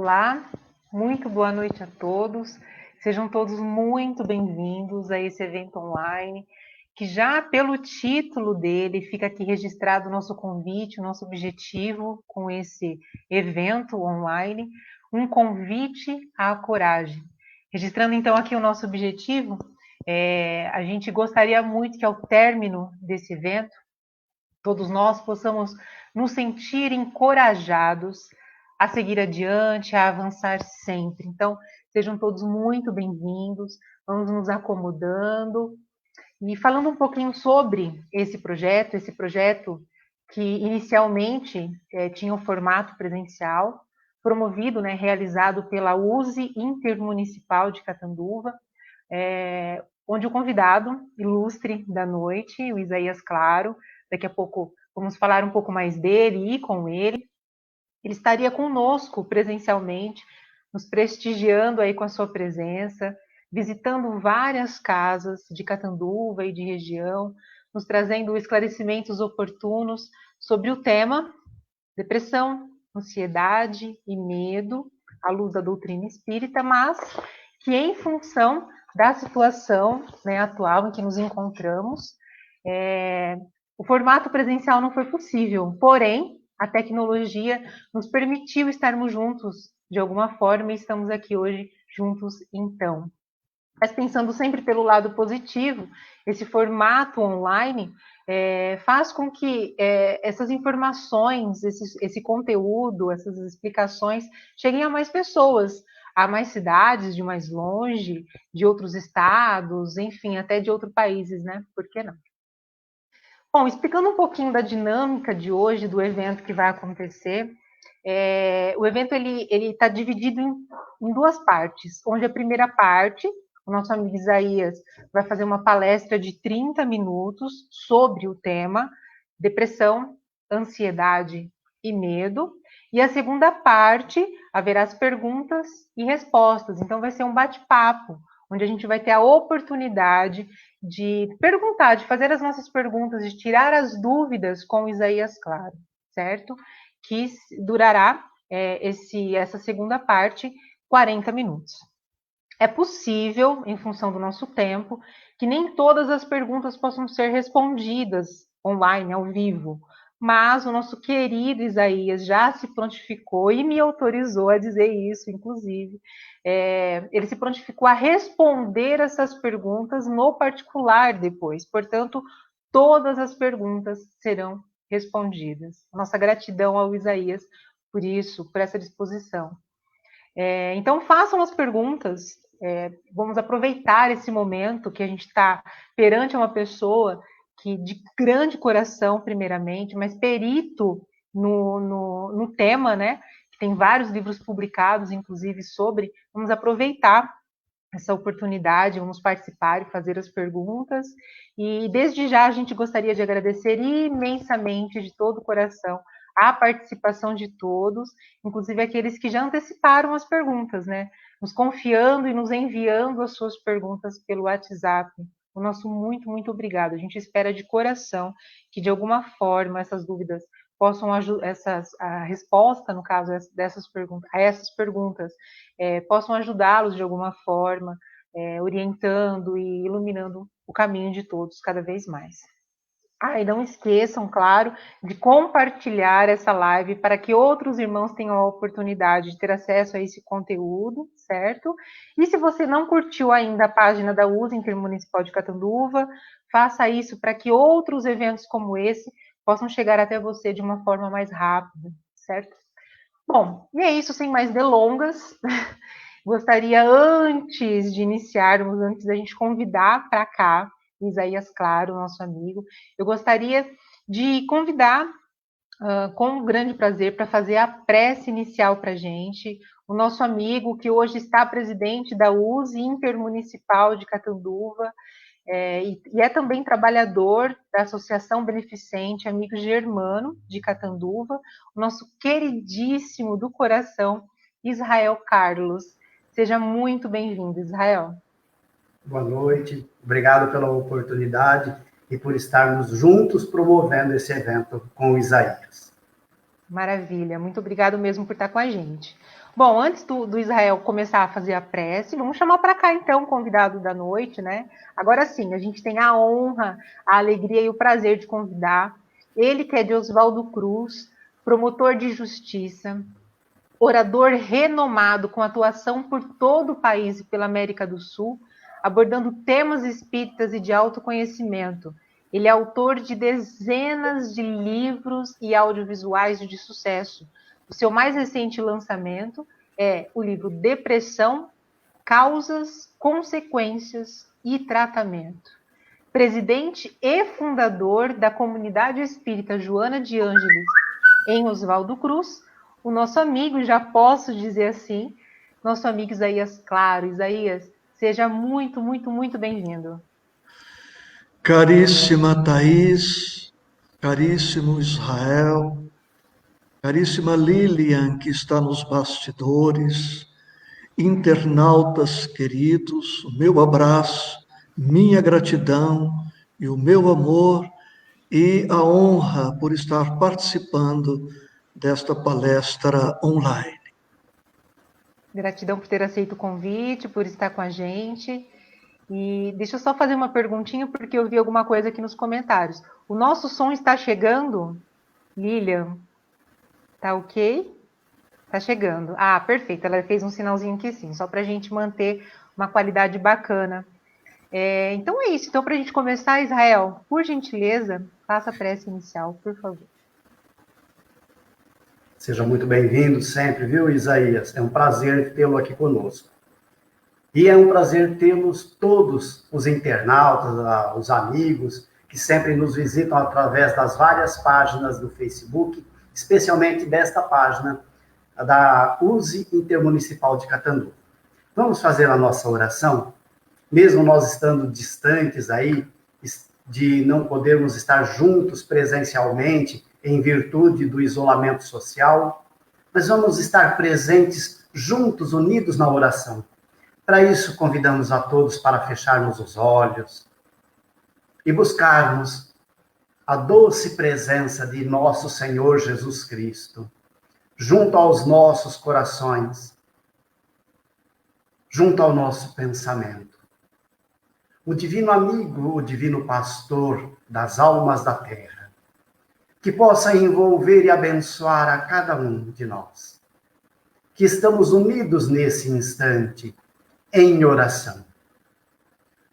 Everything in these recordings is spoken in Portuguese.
Olá, muito boa noite a todos. Sejam todos muito bem-vindos a esse evento online, que já pelo título dele fica aqui registrado o nosso convite, o nosso objetivo com esse evento online, um convite à coragem. Registrando então aqui o nosso objetivo, a gente gostaria muito que ao término desse evento, todos nós possamos nos sentir encorajados a seguir adiante, a avançar sempre. Então, sejam todos muito bem-vindos, vamos nos acomodando. E falando um pouquinho sobre esse projeto que inicialmente tinha um formato presencial, promovido, realizado pela USE Intermunicipal de Catanduva, onde o convidado ilustre da noite, o Isaías Claro, daqui a pouco vamos falar um pouco mais dele e com ele. Ele estaria conosco presencialmente, nos prestigiando aí com a sua presença, visitando várias casas de Catanduva e de região, nos trazendo esclarecimentos oportunos sobre o tema depressão, ansiedade e medo, à luz da doutrina espírita, mas que em função da situação atual em que nos encontramos, o formato presencial não foi possível, porém, a tecnologia nos permitiu estarmos juntos de alguma forma e estamos aqui hoje juntos então. Mas pensando sempre pelo lado positivo, esse formato online faz com que essas informações, esse conteúdo, essas explicações cheguem a mais pessoas, a mais cidades de mais longe, de outros estados, enfim, até de outros países, né? Por que não? Bom, explicando um pouquinho da dinâmica de hoje, do evento que vai acontecer, o evento ele está dividido em duas partes, onde a primeira parte, o nosso amigo Isaías vai fazer uma palestra de 30 minutos sobre o tema depressão, ansiedade e medo, e a segunda parte haverá as perguntas e respostas, então vai ser um bate-papo, onde a gente vai ter a oportunidade de perguntar, de fazer as nossas perguntas, de tirar as dúvidas com o Isaías Claro, certo? Que durará essa segunda parte 40 minutos. É possível, em função do nosso tempo, que nem todas as perguntas possam ser respondidas online, ao vivo, mas o nosso querido Isaías já se prontificou e me autorizou a dizer isso, inclusive. Ele se prontificou a responder essas perguntas no particular depois. Portanto, todas as perguntas serão respondidas. Nossa gratidão ao Isaías por isso, por essa disposição. Então, façam as perguntas. Vamos aproveitar esse momento que a gente está perante uma pessoa que de grande coração, primeiramente, mas perito no tema, né? Que tem vários livros publicados, inclusive, sobre. Vamos aproveitar essa oportunidade, vamos participar e fazer as perguntas. E desde já a gente gostaria de agradecer imensamente, de todo o coração, a participação de todos, inclusive aqueles que já anteciparam as perguntas, né? Nos confiando e nos enviando as suas perguntas pelo WhatsApp. O nosso muito, muito obrigado. A gente espera de coração que, de alguma forma, essas dúvidas possam ajudar, a resposta, no caso, dessas perguntas, a essas perguntas, possam ajudá-los de alguma forma, orientando e iluminando o caminho de todos cada vez mais. E não esqueçam, claro, de compartilhar essa live para que outros irmãos tenham a oportunidade de ter acesso a esse conteúdo, certo? E se você não curtiu ainda a página da USE Intermunicipal de Catanduva, faça isso para que outros eventos como esse possam chegar até você de uma forma mais rápida, certo? Bom, e é isso, sem mais delongas. Gostaria, antes de iniciarmos, antes da gente convidar para cá Isaías Claro, nosso amigo, eu gostaria de convidar, com grande prazer, para fazer a prece inicial para a gente, o nosso amigo, que hoje está presidente da USE Intermunicipal de Catanduva, e é também trabalhador da Associação Beneficente Amigos Germano, de Catanduva, o nosso queridíssimo do coração, Israel Carlos. Seja muito bem-vindo, Israel. Boa noite, obrigado pela oportunidade e por estarmos juntos promovendo esse evento com o Isaías. Maravilha, muito obrigado mesmo por estar com a gente. Bom, antes do Israel começar a fazer a prece, vamos chamar para cá então o convidado da noite, né? Agora sim, a gente tem a honra, a alegria e o prazer de convidar ele, que é de Oswaldo Cruz, promotor de justiça, orador renomado com atuação por todo o país e pela América do Sul, abordando temas espíritas e de autoconhecimento. Ele é autor de dezenas de livros e audiovisuais de sucesso. O seu mais recente lançamento é o livro Depressão, Causas, Consequências e Tratamento. Presidente e fundador da comunidade espírita Joana de Ângeles, em Oswaldo Cruz, o nosso amigo, já posso dizer assim, nosso amigo Isaías Claro. Isaías, seja muito, muito, muito bem-vindo. Caríssima Thaís, caríssimo Israel, caríssima Lilian, que está nos bastidores, internautas queridos, o meu abraço, minha gratidão e o meu amor e a honra por estar participando desta palestra online. Gratidão por ter aceito o convite, por estar com a gente. E deixa eu só fazer uma perguntinha, porque eu vi alguma coisa aqui nos comentários. O nosso som está chegando? Lilian, tá ok? Tá chegando. Ah, perfeito. Ela fez um sinalzinho aqui sim, só para a gente manter uma qualidade bacana. Então é isso. Então, para a gente começar, Israel, por gentileza, faça a prece inicial, por favor. Seja muito bem-vindo sempre, viu, Isaías? É um prazer tê-lo aqui conosco. E é um prazer tê-los todos, os internautas, os amigos, que sempre nos visitam através das várias páginas do Facebook, especialmente desta página da USE Intermunicipal de Catanduva. Vamos fazer a nossa oração? Mesmo nós estando distantes aí, de não podermos estar juntos presencialmente, em virtude do isolamento social, mas vamos estar presentes, juntos, unidos na oração. Para isso, convidamos a todos para fecharmos os olhos e buscarmos a doce presença de nosso Senhor Jesus Cristo, junto aos nossos corações, junto ao nosso pensamento. O divino amigo, o divino pastor das almas da terra, que possa envolver e abençoar a cada um de nós, que estamos unidos nesse instante, em oração.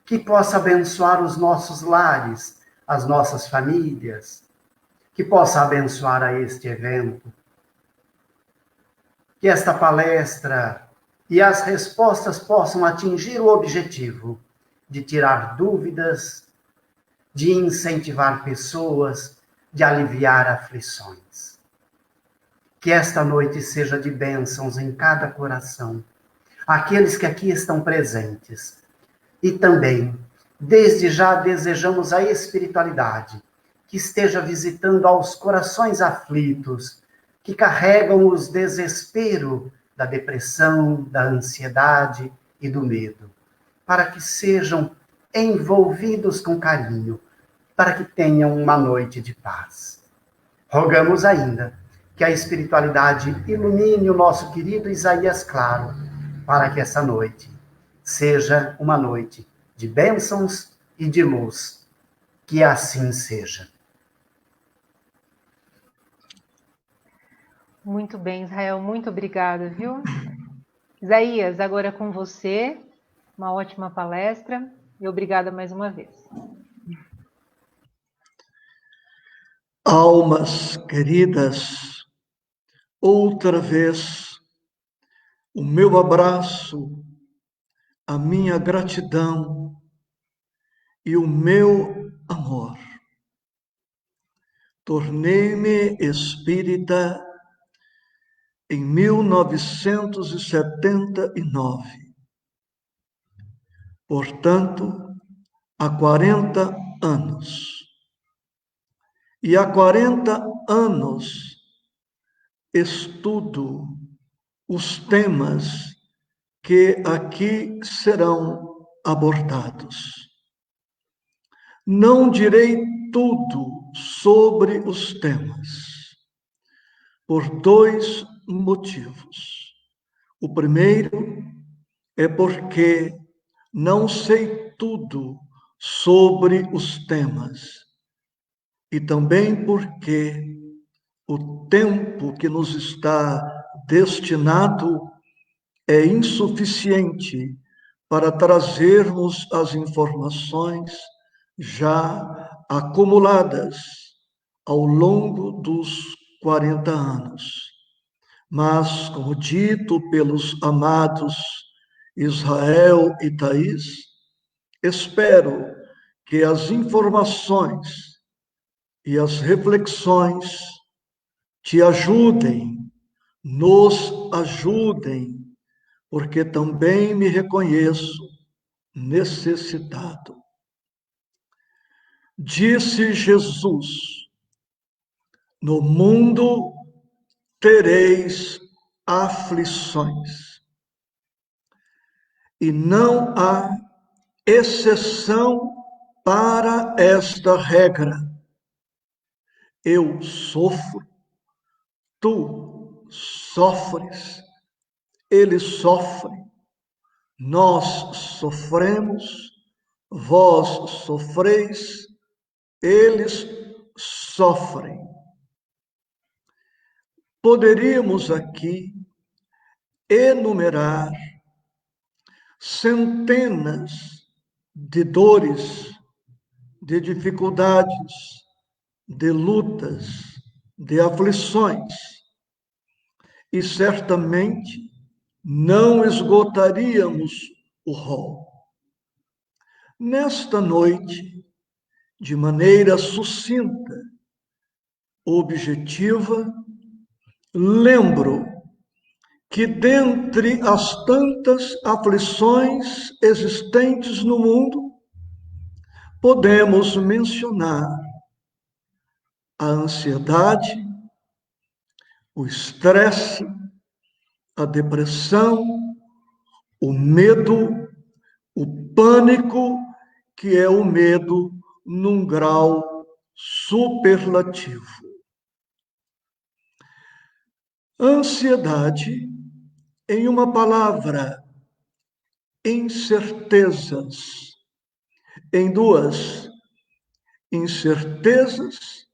Que possa abençoar os nossos lares, as nossas famílias, que possa abençoar a este evento. Que esta palestra e as respostas possam atingir o objetivo de tirar dúvidas, de incentivar pessoas, de aliviar aflições. Que esta noite seja de bênçãos em cada coração, aqueles que aqui estão presentes. E também, desde já, desejamos a espiritualidade que esteja visitando aos corações aflitos, que carregam os desespero da depressão, da ansiedade e do medo, para que sejam envolvidos com carinho, para que tenham uma noite de paz. Rogamos ainda que a espiritualidade ilumine o nosso querido Isaías Claro, para que essa noite seja uma noite de bênçãos e de luz. Que assim seja. Muito bem, Israel, muito obrigada, viu? Isaías, agora é com você, uma ótima palestra e obrigada mais uma vez. Almas queridas, outra vez, o meu abraço, a minha gratidão e o meu amor. Tornei-me espírita em 1979. Portanto, há 40 anos. E há 40 anos estudo os temas que aqui serão abordados. Não direi tudo sobre os temas, por dois motivos. O primeiro é porque não sei tudo sobre os temas, e também porque o tempo que nos está destinado é insuficiente para trazermos as informações já acumuladas ao longo dos 40 anos. Mas, como dito pelos amados Israel e Thaís, espero que as informações e as reflexões te ajudem, nos ajudem, porque também me reconheço necessitado. Disse Jesus: no mundo tereis aflições, e não há exceção para esta regra. Eu sofro, tu sofres, ele sofre, nós sofremos, vós sofreis, eles sofrem. Poderíamos aqui enumerar centenas de dores, de dificuldades, de lutas, de aflições, e certamente não esgotaríamos o rol. Nesta noite, de maneira sucinta, objetiva, lembro que dentre as tantas aflições existentes no mundo, podemos mencionar a ansiedade, o estresse, a depressão, o medo, o pânico, que é o medo num grau superlativo. Ansiedade, em uma palavra, incertezas, em duas, incertezas,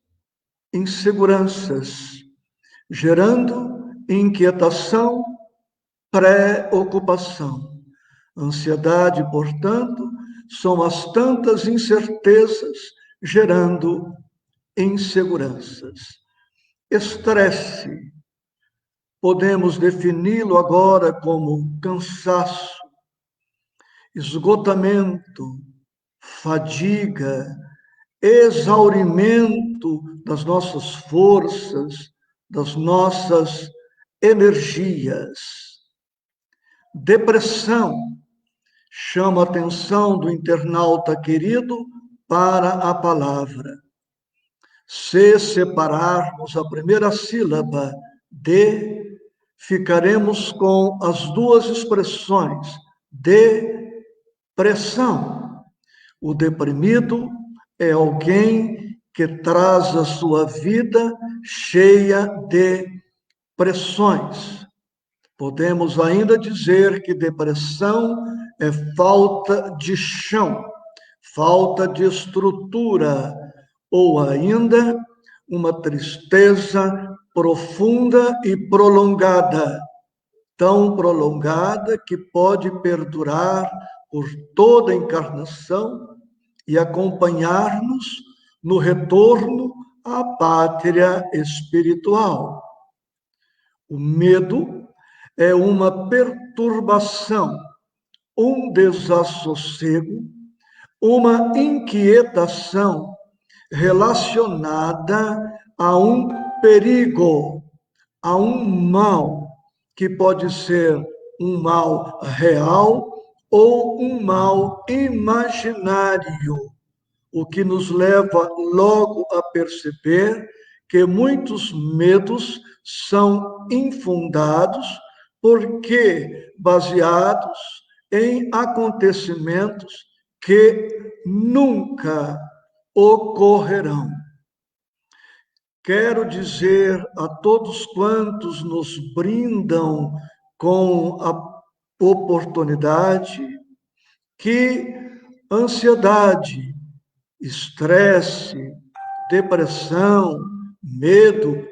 inseguranças, gerando inquietação, preocupação. Ansiedade, portanto, são as tantas incertezas gerando inseguranças. Estresse, podemos defini-lo agora como cansaço, esgotamento, fadiga, exaurimento das nossas forças, das nossas energias. Depressão, chama a atenção do internauta querido para a palavra. Se separarmos a primeira sílaba de, ficaremos com as duas expressões depressão. O deprimido é alguém que traz a sua vida cheia de pressões. Podemos ainda dizer que depressão é falta de chão, falta de estrutura, ou ainda uma tristeza profunda e prolongada, tão prolongada que pode perdurar por toda a encarnação e acompanhar-nos no retorno à pátria espiritual. O medo é uma perturbação, um desassossego, uma inquietação relacionada a um perigo, a um mal, que pode ser um mal real ou um mal imaginário, o que nos leva logo a perceber que muitos medos são infundados porque baseados em acontecimentos que nunca ocorrerão. Quero dizer a todos quantos nos brindam com a oportunidade que ansiedade, estresse, depressão, medo,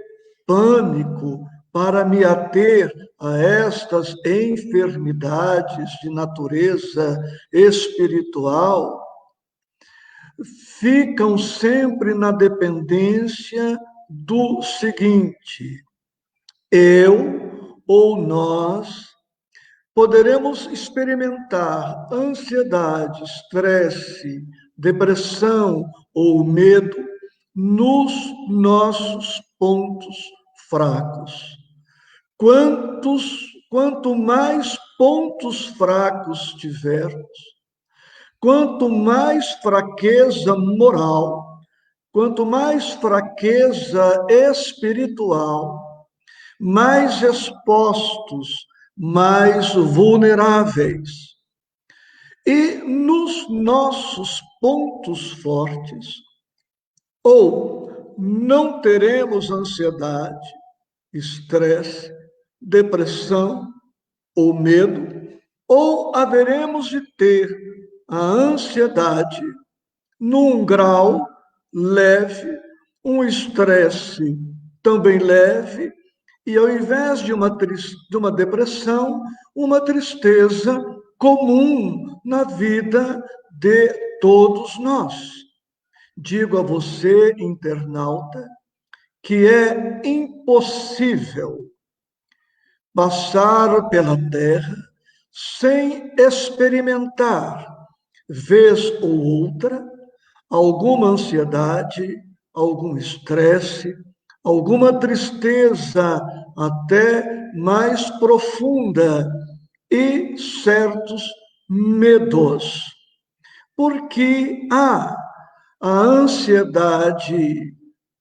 pânico, para me ater a estas enfermidades de natureza espiritual, ficam sempre na dependência do seguinte: eu ou nós poderemos experimentar ansiedade, estresse, depressão ou medo nos nossos pontos fracos. Quanto mais pontos fracos tivermos, quanto mais fraqueza moral, quanto mais fraqueza espiritual, mais expostos, mais vulneráveis. E nos nossos pontos fortes, ou não teremos ansiedade, estresse, depressão ou medo, ou haveremos de ter a ansiedade num grau leve, um estresse também leve, e ao invés de uma depressão, uma tristeza comum na vida de todos nós. Digo a você, internauta, que é impossível passar pela Terra sem experimentar, vez ou outra, alguma ansiedade, algum estresse, alguma tristeza até mais profunda e certos medos. Porque há a ansiedade,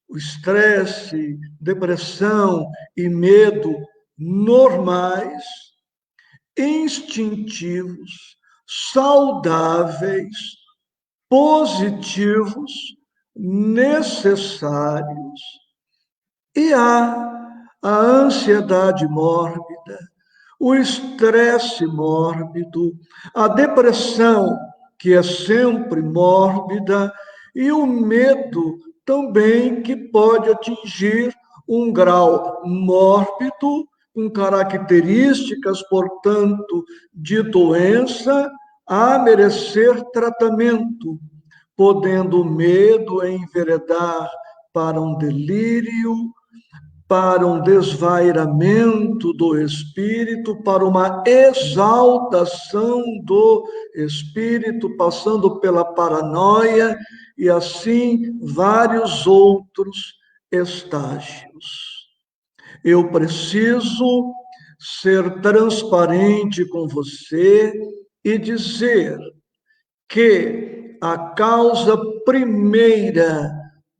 o estresse, depressão e medo normais, instintivos, saudáveis, positivos, necessários. E há a ansiedade mórbida, o estresse mórbido, a depressão, que é sempre mórbida, e o medo também, que pode atingir um grau mórbido, com características, portanto, de doença, a merecer tratamento, podendo o medo enveredar para um delírio, para um desvairamento do espírito, para uma exaltação do espírito, passando pela paranoia e assim vários outros estágios. Eu preciso ser transparente com você e dizer que a causa primeira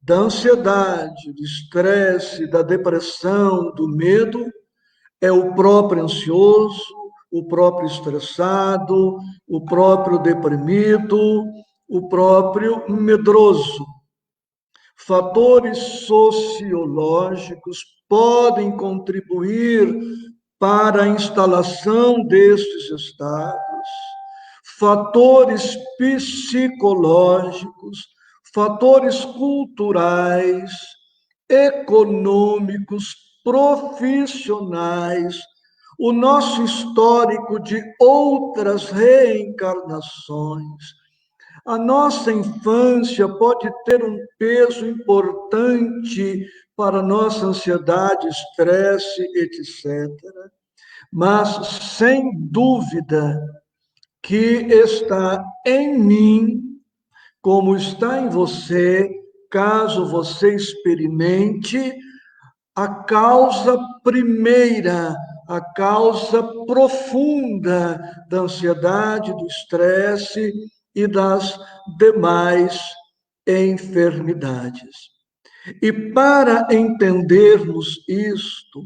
da ansiedade, do estresse, da depressão, do medo, é o próprio ansioso, o próprio estressado, o próprio deprimido, o próprio medroso. Fatores sociológicos podem contribuir para a instalação destes estados, fatores psicológicos, fatores culturais, econômicos, profissionais, o nosso histórico de outras reencarnações. A nossa infância pode ter um peso importante para a nossa ansiedade, estresse, etc. Mas, sem dúvida, que está em mim, como está em você, caso você experimente, a causa primeira, a causa profunda da ansiedade, do estresse e das demais enfermidades. E para entendermos isto,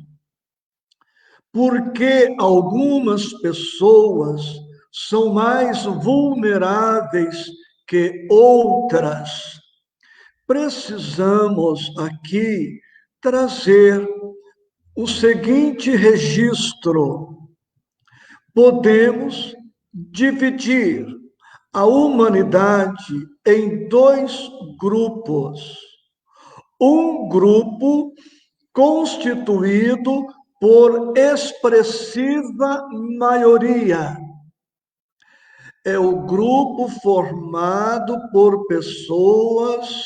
porque algumas pessoas são mais vulneráveis que outras, precisamos aqui trazer o seguinte registro podemos dividir a humanidade em dois grupos. Um grupo constituído por expressiva maioria. É o grupo formado por pessoas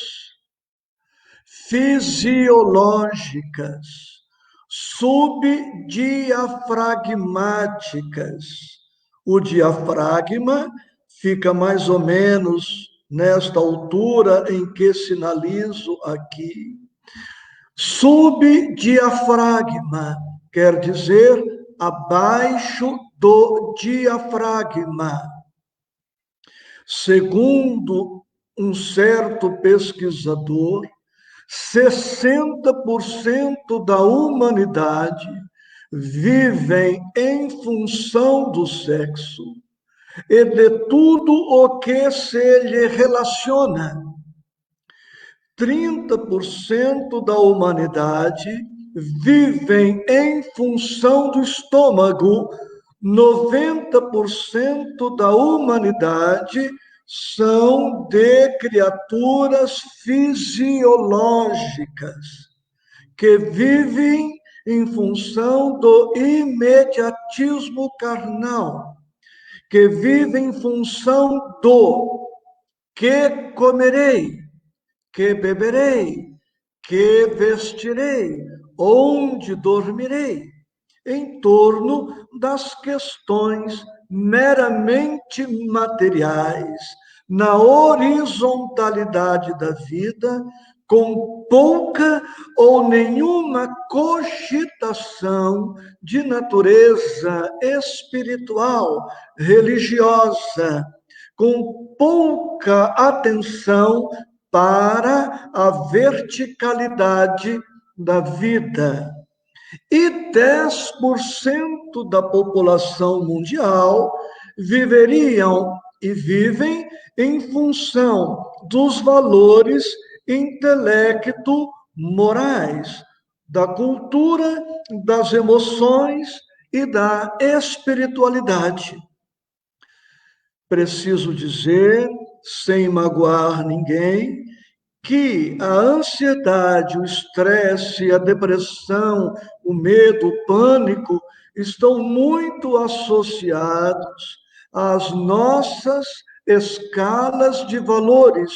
fisiológicas, subdiafragmáticas. O diafragma fica mais ou menos nesta altura em que sinalizo aqui. Subdiafragma quer dizer abaixo do diafragma. Segundo um certo pesquisador, 60% da humanidade vivem em função do sexo e de tudo o que se lhe relaciona. 30% da humanidade vivem em função do estômago, 90% da humanidade são de criaturas fisiológicas, que vivem em função do imediatismo carnal, que vivem em função do que comerei, que beberei, que vestirei, onde dormirei, em torno das questões meramente materiais, na horizontalidade da vida, com pouca ou nenhuma cogitação de natureza espiritual, religiosa, com pouca atenção para a verticalidade da vida. E 10% da população mundial viveriam e vivem em função dos valores intelecto-morais, da cultura, das emoções e da espiritualidade. Preciso dizer, sem magoar ninguém, que a ansiedade, o estresse, a depressão, o medo, o pânico estão muito associados às nossas escalas de valores,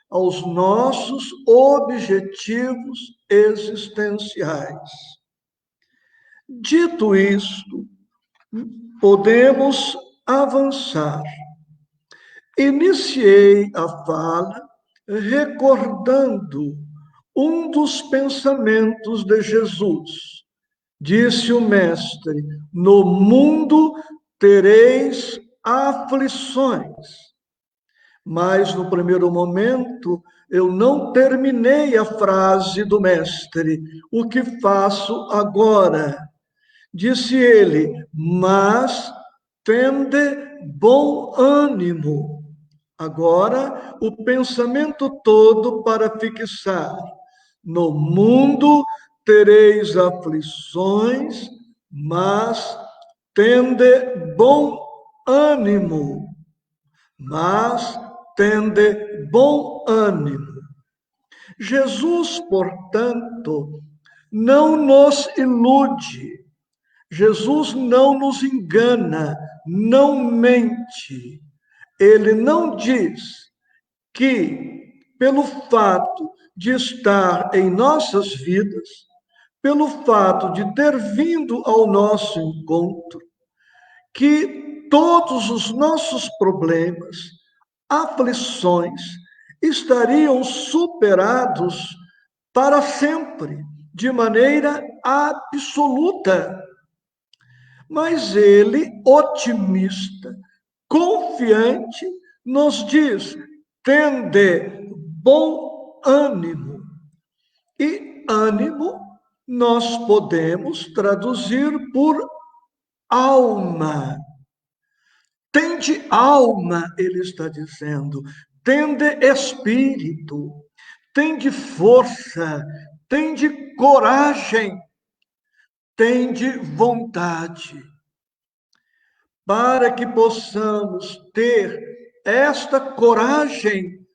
aos nossos objetivos existenciais. Dito isto, podemos avançar. Iniciei a fala recordando um dos pensamentos de Jesus. Disse o Mestre: no mundo tereis aflições. Mas no primeiro momento eu não terminei a frase do Mestre. O que faço agora? Disse ele: mas tende bom ânimo. Agora, o pensamento todo para fixar. No mundo tereis aflições, mas tende bom ânimo. Mas tende bom ânimo. Jesus, portanto, não nos ilude. Jesus não nos engana, não mente. Ele não diz que, pelo fato de estar em nossas vidas, pelo fato de ter vindo ao nosso encontro, que todos os nossos problemas, aflições, estariam superados para sempre, de maneira absoluta. Mas ele, otimista, confiante, nos diz: tende bom ânimo. E ânimo nós podemos traduzir por alma. Tende alma, ele está dizendo, tende espírito, tende força, tende coragem, tende vontade. para que possamos ter esta coragem,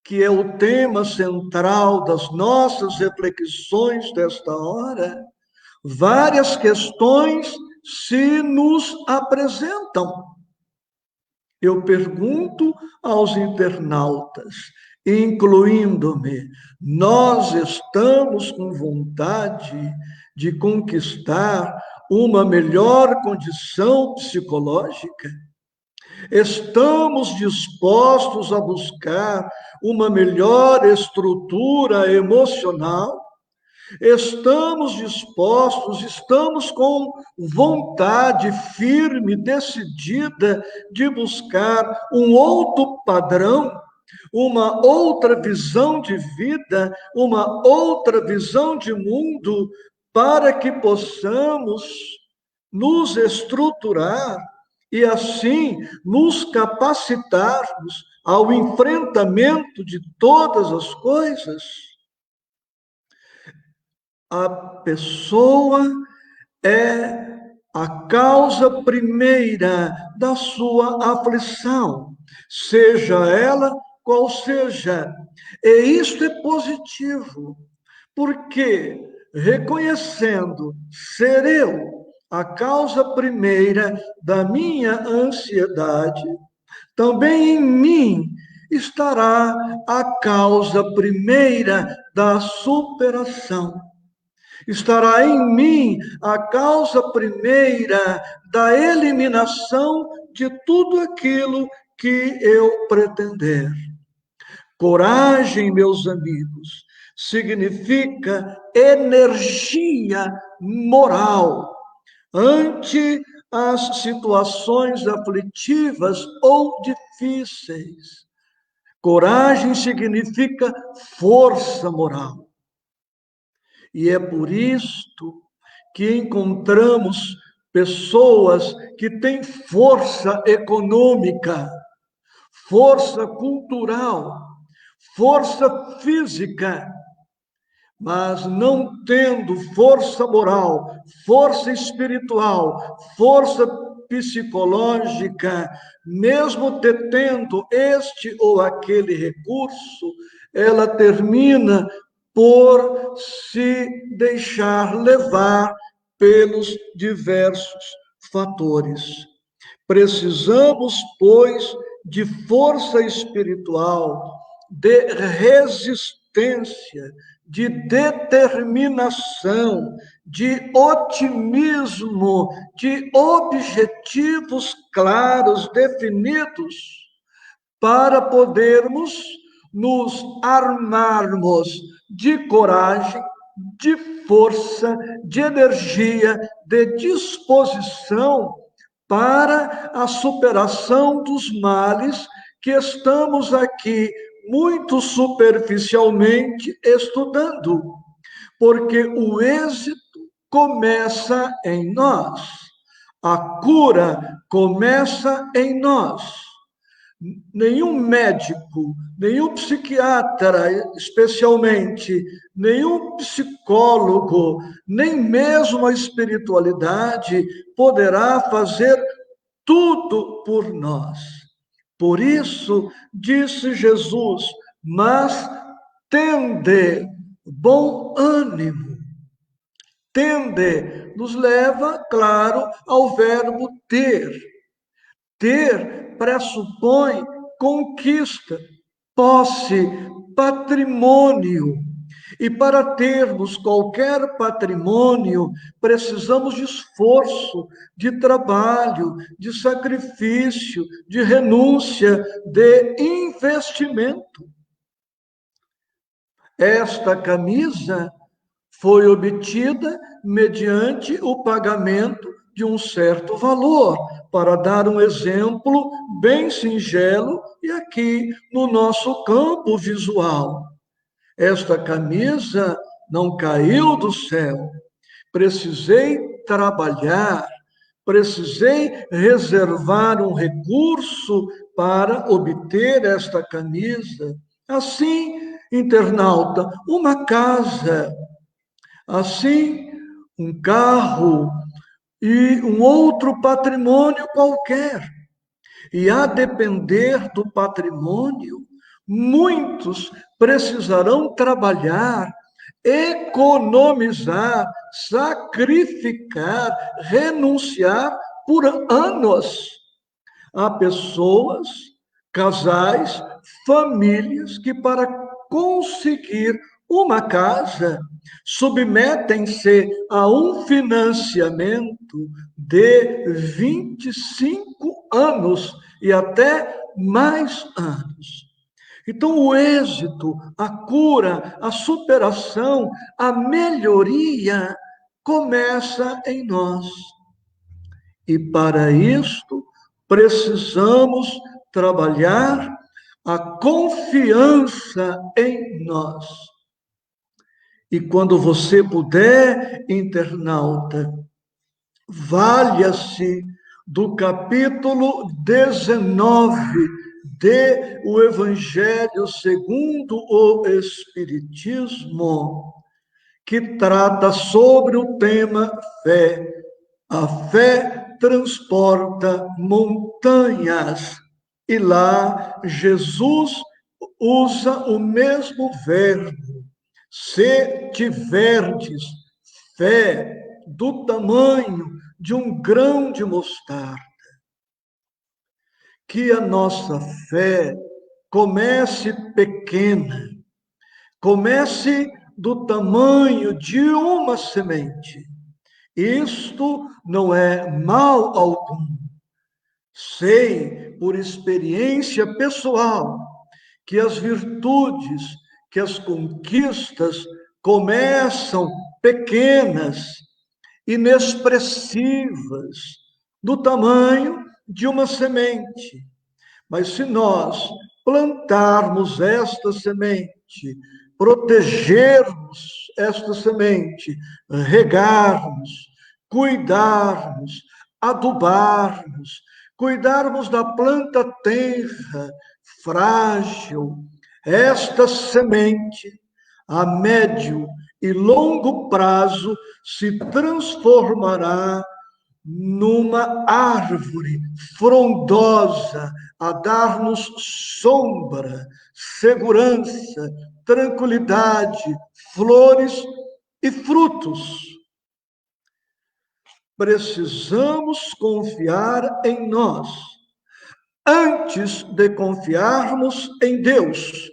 que é o tema central das nossas reflexões desta hora, várias questões se nos apresentam. Eu pergunto aos internautas, incluindo-me, nós estamos com vontade de conquistar uma melhor condição psicológica? Estamos dispostos a buscar uma melhor estrutura emocional? Estamos dispostos, estamos com vontade firme, decidida de buscar um outro padrão, uma outra visão de vida, uma outra visão de mundo, para que possamos nos estruturar e assim nos capacitarmos ao enfrentamento de todas as coisas? A pessoa é a causa primeira da sua aflição, seja ela qual seja. E isto é positivo, porque reconhecendo ser eu a causa primeira da minha ansiedade, também em mim estará a causa primeira da superação. Estará em mim a causa primeira da eliminação de tudo aquilo que eu pretender. Coragem, meus amigos, significa energia moral ante as situações aflitivas ou difíceis. Coragem significa força moral. E é por isto que encontramos pessoas que têm força econômica, força cultural, força física, mas não tendo força moral, força espiritual, força psicológica, mesmo tendo este ou aquele recurso, ela termina por se deixar levar pelos diversos fatores. Precisamos, pois, de força espiritual, de resistência, de determinação, de otimismo, de objetivos claros, definidos, para podermos nos armarmos de coragem, de força, de energia, de disposição para a superação dos males que estamos aqui muito superficialmente estudando, porque o êxito começa em nós, a cura começa em nós. Nenhum médico, nenhum psiquiatra, especialmente, nenhum psicólogo, nem mesmo a espiritualidade poderá fazer tudo por nós. Por isso, disse Jesus, mas tende bom ânimo. Tende nos leva, claro, ao verbo ter. Ter pressupõe conquista, posse, patrimônio. E para termos qualquer patrimônio, precisamos de esforço, de trabalho, de sacrifício, de renúncia, de investimento. Esta camisa foi obtida mediante o pagamento de um certo valor, para dar um exemplo bem singelo e aqui no nosso campo visual. Esta camisa não caiu do céu. Precisei trabalhar, precisei reservar um recurso para obter esta camisa. Assim, internauta, uma casa, assim, um carro, e um outro patrimônio qualquer. E a depender do patrimônio, muitos precisarão trabalhar, economizar, sacrificar, renunciar por anos. Há pessoas, casais, famílias que, para conseguir uma casa, submetem-se a um financiamento de 25 anos e até mais anos. Então, o êxito, a cura, a superação, a melhoria começa em nós. E para isto, precisamos trabalhar a confiança em nós. E quando você puder, internauta, valha-se do capítulo 19 de O Evangelho segundo o Espiritismo, que trata sobre o tema fé. A fé transporta montanhas. E lá Jesus usa o mesmo verbo. Se tiverdes fé do tamanho de um grão de mostarda, que a nossa fé comece pequena, comece do tamanho de uma semente. Isto não é mal algum. Sei, por experiência pessoal, que as virtudes, que as conquistas começam pequenas, inexpressivas, do tamanho de uma semente. Mas se nós plantarmos esta semente, protegermos esta semente, regarmos, cuidarmos, adubarmos, cuidarmos da planta tenra, frágil, esta semente, a médio e longo prazo, se transformará numa árvore frondosa, a dar-nos sombra, segurança, tranquilidade, flores e frutos. Precisamos confiar em nós, antes de confiarmos em Deus,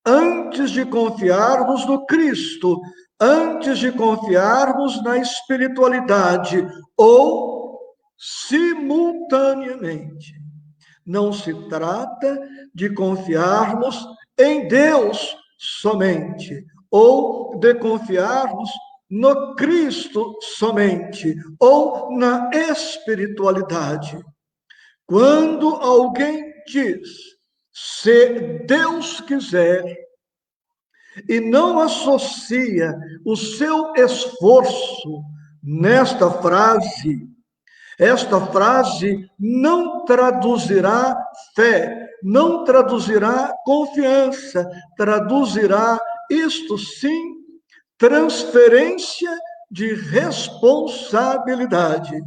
antes de confiarmos no Cristo, antes de confiarmos na espiritualidade, ou simultaneamente. Não se trata de confiarmos em Deus somente, ou de confiarmos no Cristo somente, ou na espiritualidade. Quando alguém diz, se Deus quiser, e não associa o seu esforço nesta frase, esta frase não traduzirá fé, não traduzirá confiança, traduzirá, isto sim, transferência de responsabilidade.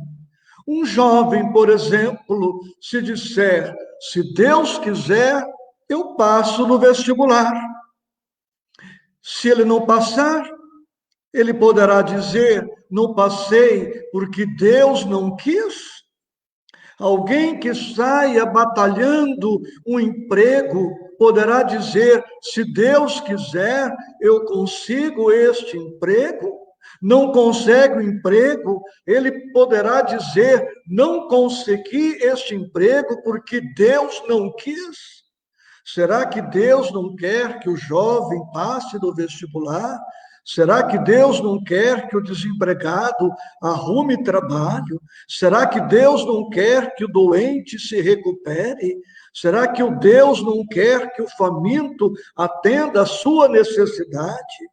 Um jovem, por exemplo, se disser, se Deus quiser, eu passo no vestibular. Se ele não passar, ele poderá dizer, não passei porque Deus não quis. Alguém que saia batalhando um emprego poderá dizer, se Deus quiser, eu consigo este emprego. Não consegue o emprego, ele poderá dizer, não consegui este emprego porque Deus não quis. Será que Deus não quer que o jovem passe no vestibular? Será que Deus não quer que o desempregado arrume trabalho? Será que Deus não quer que o doente se recupere? Será que o Deus não quer que o faminto atenda a sua necessidade?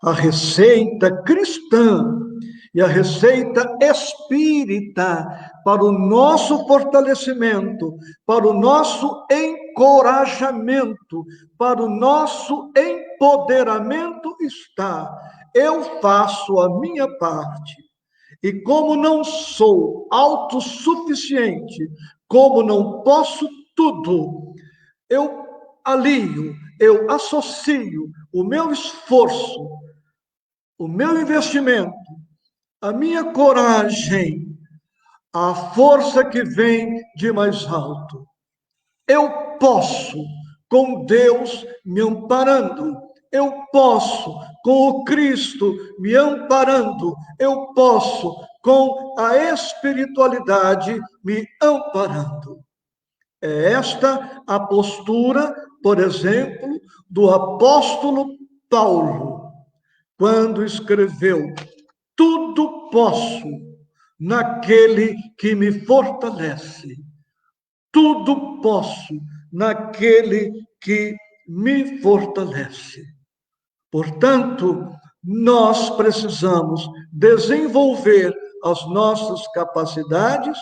A receita cristã e a receita espírita para o nosso fortalecimento, para o nosso encorajamento, para o nosso empoderamento está: eu faço a minha parte, E como não sou autossuficiente, como não posso tudo, eu alio, eu associo o meu esforço, o meu investimento, a minha coragem, à força que vem de mais alto. Eu posso, com Deus me amparando. Eu posso, com o Cristo me amparando. Eu posso, com a espiritualidade me amparando. É esta a postura, por exemplo, do apóstolo Paulo, quando escreveu: tudo posso naquele que me fortalece. Tudo posso naquele que me fortalece. Portanto, nós precisamos desenvolver as nossas capacidades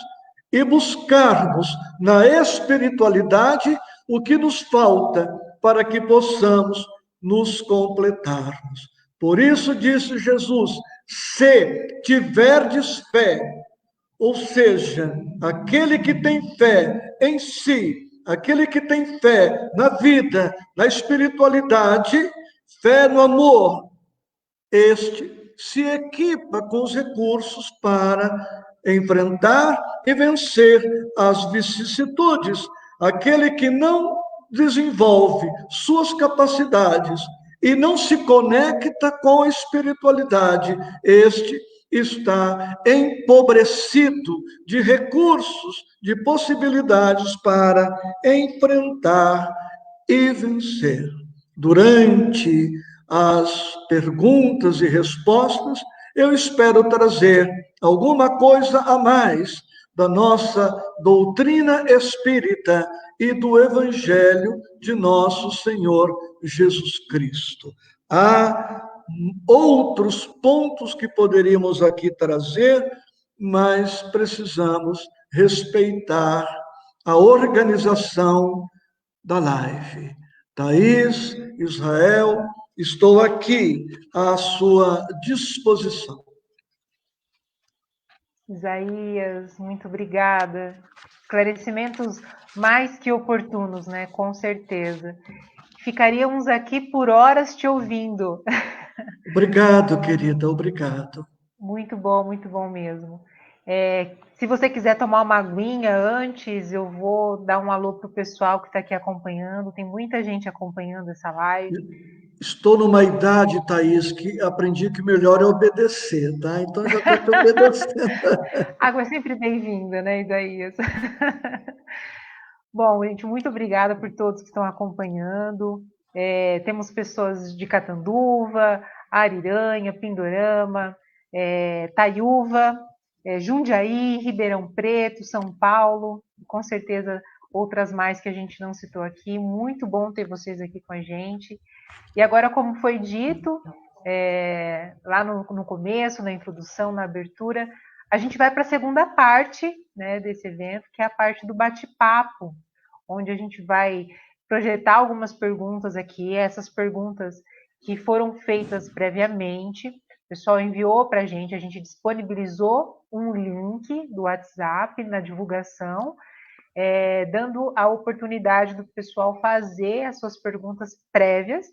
e buscarmos na espiritualidade o que nos falta para que possamos nos completarmos. Por isso disse Jesus: se tiverdes fé, ou seja, aquele que tem fé em si, aquele que tem fé na vida, na espiritualidade, fé no amor, este se equipa com os recursos para enfrentar e vencer as vicissitudes. Aquele que não desenvolve suas capacidades e não se conecta com a espiritualidade, este está empobrecido de recursos, de possibilidades para enfrentar e vencer. Durante as perguntas e respostas, eu espero trazer alguma coisa a mais da nossa doutrina espírita e do Evangelho de nosso Senhor Jesus Cristo. Há outros pontos que poderíamos aqui trazer, mas precisamos respeitar a organização da live. Thaís, Israel, estou aqui à sua disposição. Isaías, muito obrigada. Esclarecimentos mais que oportunos, né? Com certeza. Ficaríamos aqui por horas te ouvindo. Obrigado, querida, obrigado. Muito bom mesmo. Se você quiser tomar uma aguinha antes, eu vou dar um alô para o pessoal que está aqui acompanhando. Tem muita gente acompanhando essa live. Estou numa idade, Thaís, que aprendi que melhor é obedecer, tá? Então já estou te obedecendo. Água é sempre bem-vinda, né, Isaías? Bom, gente, muito obrigada por todos que estão acompanhando. Temos pessoas de Catanduva, Ariranha, Pindorama, Taiúva, Jundiaí, Ribeirão Preto, São Paulo, com certeza outras mais que a gente não citou aqui. Muito bom ter vocês aqui com a gente. E agora, como foi dito lá no começo, na introdução, na abertura, a gente vai para a segunda parte, né, desse evento, que é a parte do bate-papo, onde a gente vai projetar algumas perguntas aqui, essas perguntas que foram feitas previamente, o pessoal enviou para a gente disponibilizou um link do WhatsApp na divulgação, dando a oportunidade do pessoal fazer as suas perguntas prévias.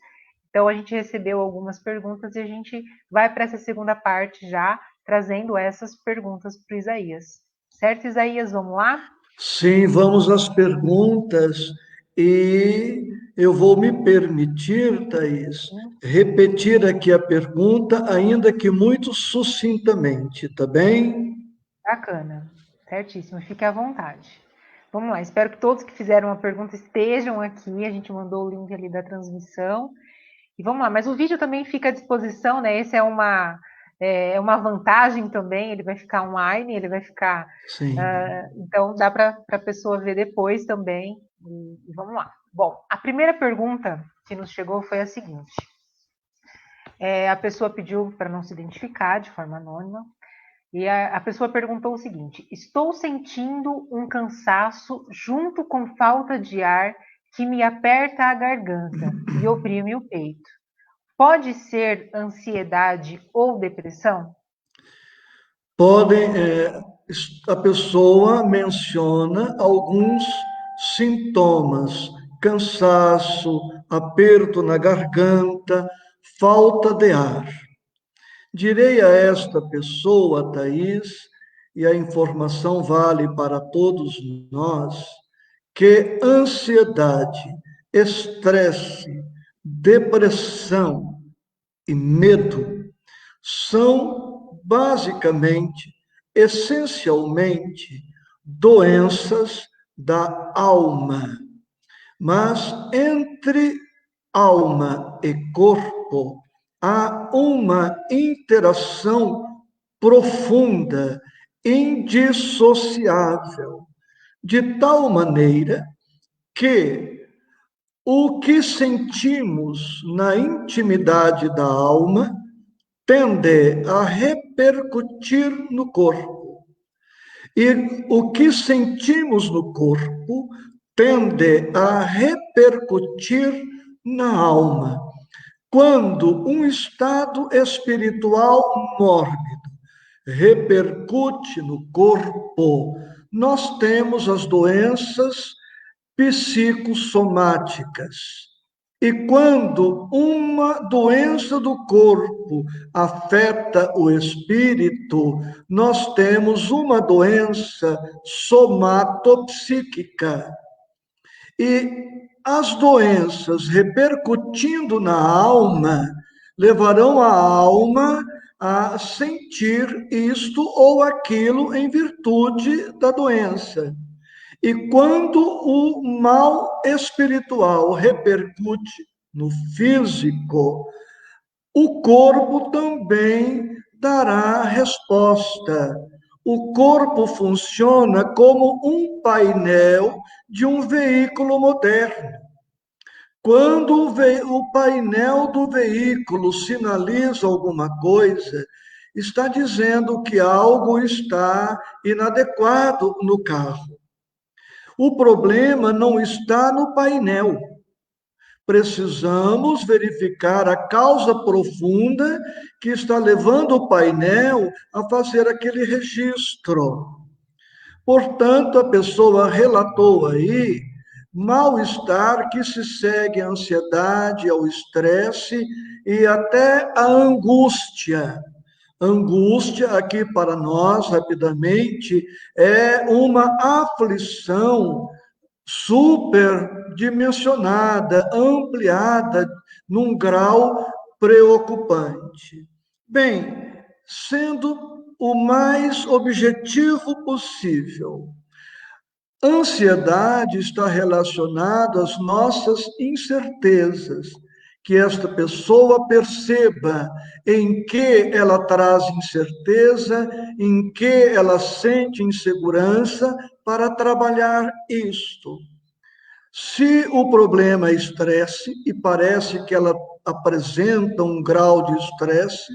Então, a gente recebeu algumas perguntas e a gente vai para essa segunda parte já, trazendo essas perguntas para o Isaías. Certo, Isaías? Vamos lá? Sim, vamos às perguntas e eu vou me permitir, Thaís, repetir aqui a pergunta, ainda que muito sucintamente, tá bem? Bacana, certíssimo, fique à vontade. Vamos lá, espero que todos que fizeram a pergunta estejam aqui, a gente mandou o link ali da transmissão. E vamos lá, mas o vídeo também fica à disposição, né? Essa é uma vantagem também, ele vai ficar online, ele vai ficar. Sim. Então dá para a pessoa ver depois também. E vamos lá. Bom, a primeira pergunta que nos chegou foi a seguinte: a pessoa pediu para não se identificar de forma anônima, e a pessoa perguntou o seguinte: estou sentindo um cansaço junto com falta de ar que me aperta a garganta e oprime o peito. Pode ser ansiedade ou depressão? A pessoa menciona alguns sintomas: cansaço, aperto na garganta, falta de ar. Direi a esta pessoa, Thais, e a informação vale para todos nós, que ansiedade, estresse, depressão e medo são basicamente, essencialmente, doenças da alma. Mas entre alma e corpo há uma interação profunda, indissociável, de tal maneira que o que sentimos na intimidade da alma tende a repercutir no corpo. E o que sentimos no corpo tende a repercutir na alma. Quando um estado espiritual mórbido repercute no corpo, nós temos as doenças psicossomáticas. E quando uma doença do corpo afeta o espírito, nós temos uma doença somatopsíquica. E as doenças repercutindo na alma levarão a alma a sentir isto ou aquilo em virtude da doença. E quando o mal espiritual repercute no físico, o corpo também dará resposta. O corpo funciona como um painel de um veículo moderno. Quando o painel do veículo sinaliza alguma coisa, está dizendo que algo está inadequado no carro. O problema não está no painel. Precisamos verificar a causa profunda que está levando o painel a fazer aquele registro. Portanto, a pessoa relatou aí mal-estar que se segue à ansiedade, ao estresse e até à angústia. Angústia, aqui para nós, rapidamente, é uma aflição superdimensionada, ampliada, num grau preocupante. Bem, sendo o mais objetivo possível, ansiedade está relacionada às nossas incertezas, que esta pessoa perceba em que ela traz incerteza, em que ela sente insegurança para trabalhar isto. Se o problema é estresse, e parece que ela apresenta um grau de estresse,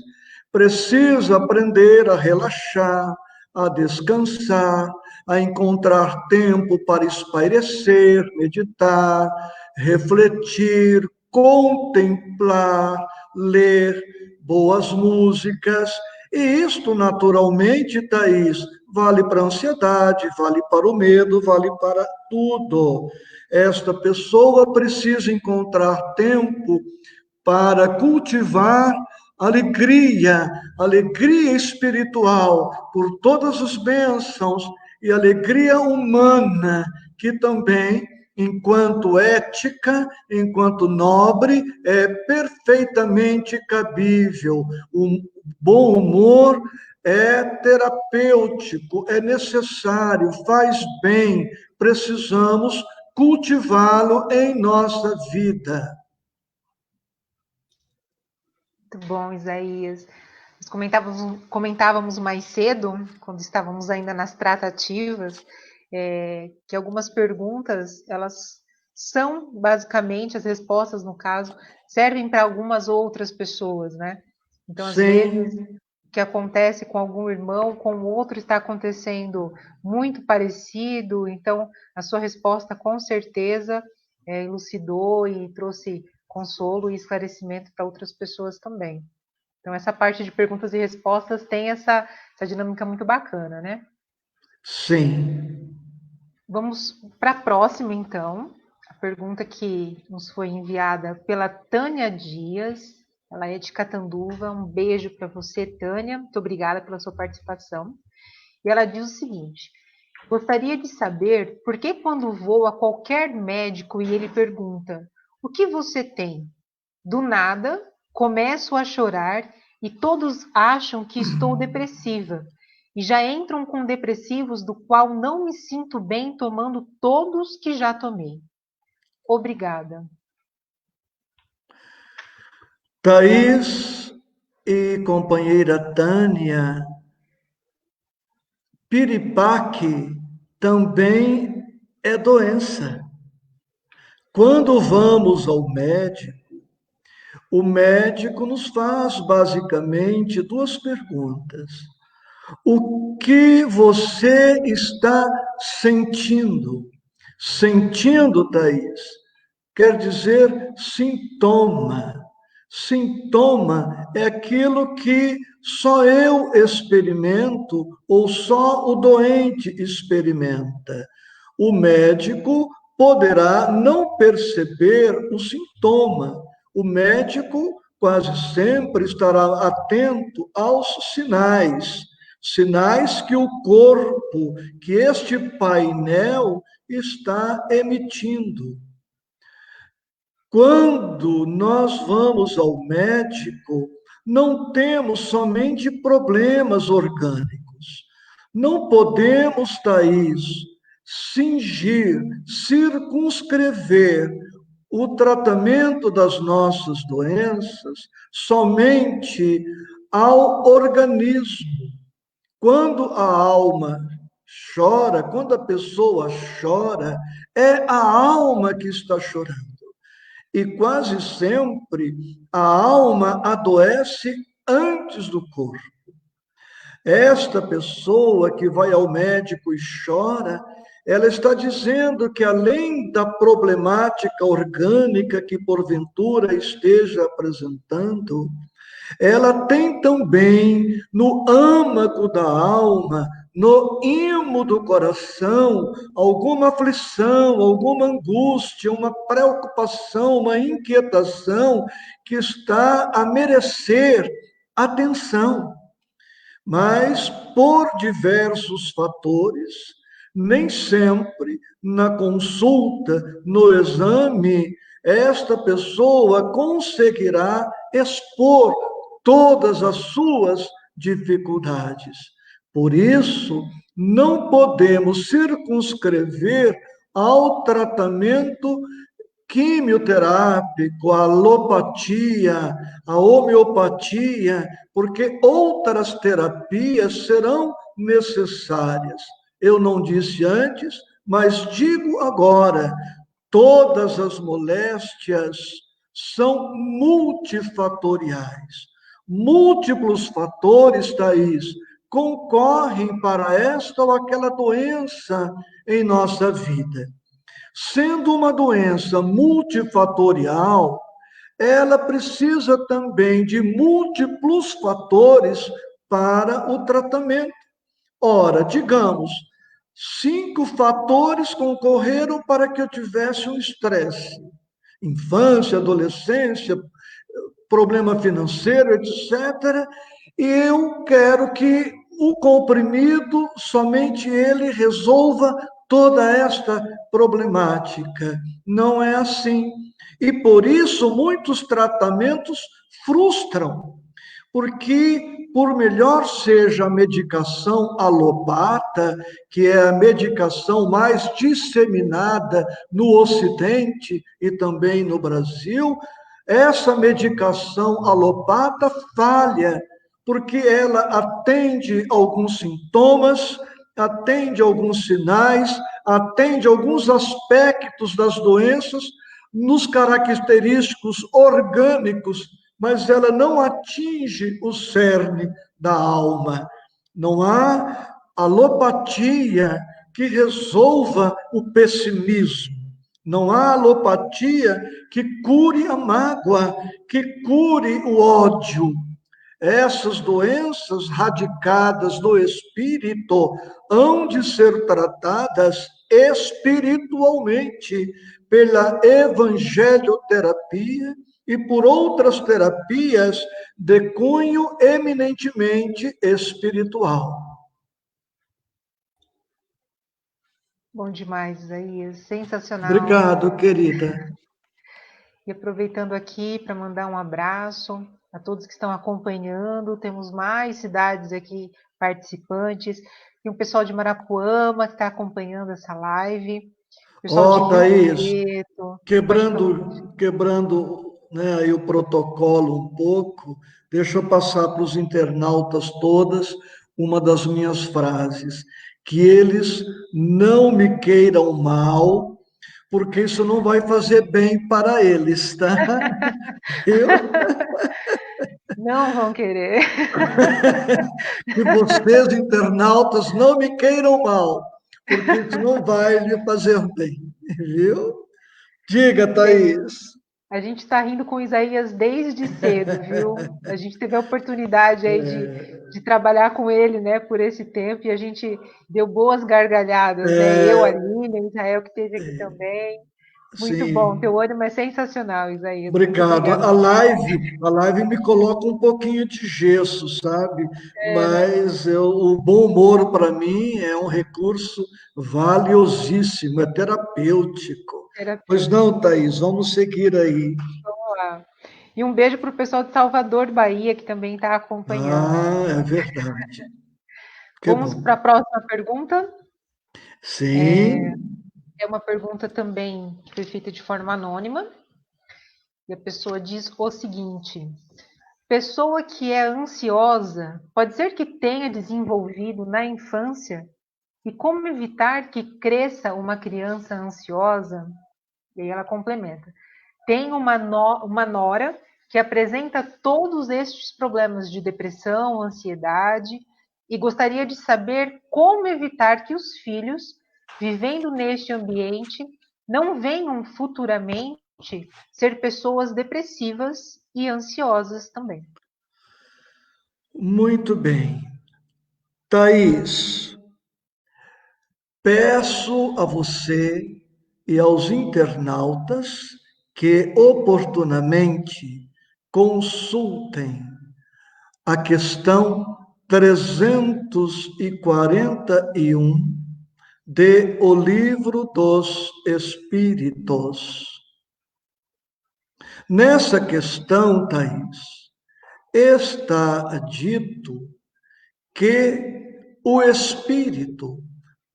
precisa aprender a relaxar, a descansar, a encontrar tempo para espairecer, meditar, refletir, contemplar, ler boas músicas. E isto, naturalmente, Thais, vale para a ansiedade, vale para o medo, vale para tudo. Esta pessoa precisa encontrar tempo para cultivar alegria, alegria espiritual por todas as bênçãos e alegria humana, que também, enquanto ética, enquanto nobre, é perfeitamente cabível. O bom humor é terapêutico, é necessário, faz bem, precisamos cultivá-lo em nossa vida. Muito bom, Isaías. Nós comentávamos mais cedo, quando estávamos ainda nas tratativas, que algumas perguntas, elas são basicamente, as respostas, no caso, servem para algumas outras pessoas, né? Então, às vezes, o que acontece com algum irmão, com o outro está acontecendo muito parecido, então a sua resposta com certeza elucidou e trouxe consolo e esclarecimento para outras pessoas também. Então, essa parte de perguntas e respostas tem essa dinâmica muito bacana, né? Sim. Vamos para a próxima, então. A pergunta que nos foi enviada pela Tânia Dias. Ela é de Catanduva. Um beijo para você, Tânia. Muito obrigada pela sua participação. E ela diz o seguinte: gostaria de saber por que quando vou a qualquer médico e ele pergunta: o que você tem? Do nada, começo a chorar e todos acham que estou depressiva. E já entram com depressivos do qual não me sinto bem tomando todos que já tomei. Obrigada. Thaís e companheira Tânia, piripaque também é doença. Quando vamos ao médico, o médico nos faz basicamente duas perguntas. O que você está sentindo? Sentindo, Thaís, quer dizer sintoma. Sintoma é aquilo que só eu experimento ou só o doente experimenta. O médico poderá não perceber o sintoma. O médico quase sempre estará atento aos sinais, sinais que o corpo, que este painel está emitindo. Quando nós vamos ao médico, não temos somente problemas orgânicos. Não podemos, Thaís, cingir, circunscrever o tratamento das nossas doenças somente ao organismo. Quando a alma chora, quando a pessoa chora, é a alma que está chorando. E quase sempre a alma adoece antes do corpo. Esta pessoa que vai ao médico e chora, ela está dizendo que além da problemática orgânica que porventura esteja apresentando, ela tem também no âmago da alma, no imo do coração, alguma aflição, alguma angústia, uma preocupação, uma inquietação que está a merecer atenção. Mas, por diversos fatores, nem sempre na consulta, no exame, esta pessoa conseguirá expor todas as suas dificuldades. Por isso, não podemos circunscrever ao tratamento quimioterápico, a alopatia, a homeopatia, porque outras terapias serão necessárias. Eu não disse antes, mas digo agora, todas as moléstias são multifatoriais. Múltiplos fatores, Thaís, concorrem para esta ou aquela doença em nossa vida. Sendo uma doença multifatorial, ela precisa também de múltiplos fatores para o tratamento. Ora, digamos, 5 fatores concorreram para que eu tivesse um estresse. Infância, adolescência, problema financeiro, etc. E eu quero que o comprimido, somente ele resolva toda esta problemática. Não é assim. E por isso muitos tratamentos frustram, porque por melhor seja a medicação alopata, que é a medicação mais disseminada no Ocidente e também no Brasil, essa medicação alopata falha, porque ela atende alguns sintomas, atende alguns sinais, atende alguns aspectos das doenças, nos característicos orgânicos, mas ela não atinge o cerne da alma. Não há alopatia que resolva o pessimismo. Não há alopatia que cure a mágoa, que cure o ódio. essas doenças radicadas no espírito hão de ser tratadas espiritualmente pela evangelioterapia e por outras terapias de cunho eminentemente espiritual. Bom demais, Isaías. Sensacional. Obrigado, querida. E aproveitando aqui para mandar um abraço a todos que estão acompanhando. Temos mais cidades aqui participantes. Tem um pessoal de Marapuama que está acompanhando essa live. Pessoal de Rio Thaís, Preto. quebrando, né, aí o protocolo um pouco, deixa eu passar para os internautas todas uma das minhas frases, que eles não me queiram mal, porque isso não vai fazer bem para eles, tá? Eu... Não vão querer. Que vocês, internautas, não me queiram mal, porque isso não vai lhe fazer bem, viu? Diga, Thaís. A gente está rindo com o Isaías desde cedo, viu? A gente teve a oportunidade aí de trabalhar com ele, né, por esse tempo, e a gente deu boas gargalhadas, né? Eu, a Aline, o Israel que esteve aqui também. Muito bom, Sim. teu ânimo é sensacional, Isaías. Muito Obrigado. obrigada. A live me coloca um pouquinho de gesso, sabe? Mas o bom humor para mim é um recurso valiosíssimo, é terapêutico. Pois Terapêutico. não, Thaís, vamos seguir aí. Vamos lá. E um beijo para o pessoal de Salvador, Bahia, que também está acompanhando. Ah, é verdade. Que Vamos bom. para a próxima pergunta. Sim. É uma pergunta também que foi feita de forma anônima. E a pessoa diz o seguinte: pessoa que é ansiosa pode ser que tenha desenvolvido na infância? E como evitar que cresça uma criança ansiosa? E aí ela complementa: tem uma nora que apresenta todos estes problemas de depressão, ansiedade, e gostaria de saber como evitar que os filhos, vivendo neste ambiente, não venham futuramente ser pessoas depressivas e ansiosas também. Muito bem. Thaís, peço a você e aos internautas que oportunamente consultem a questão 341 de O Livro dos Espíritos. Nessa questão, Thaís, está dito que o espírito,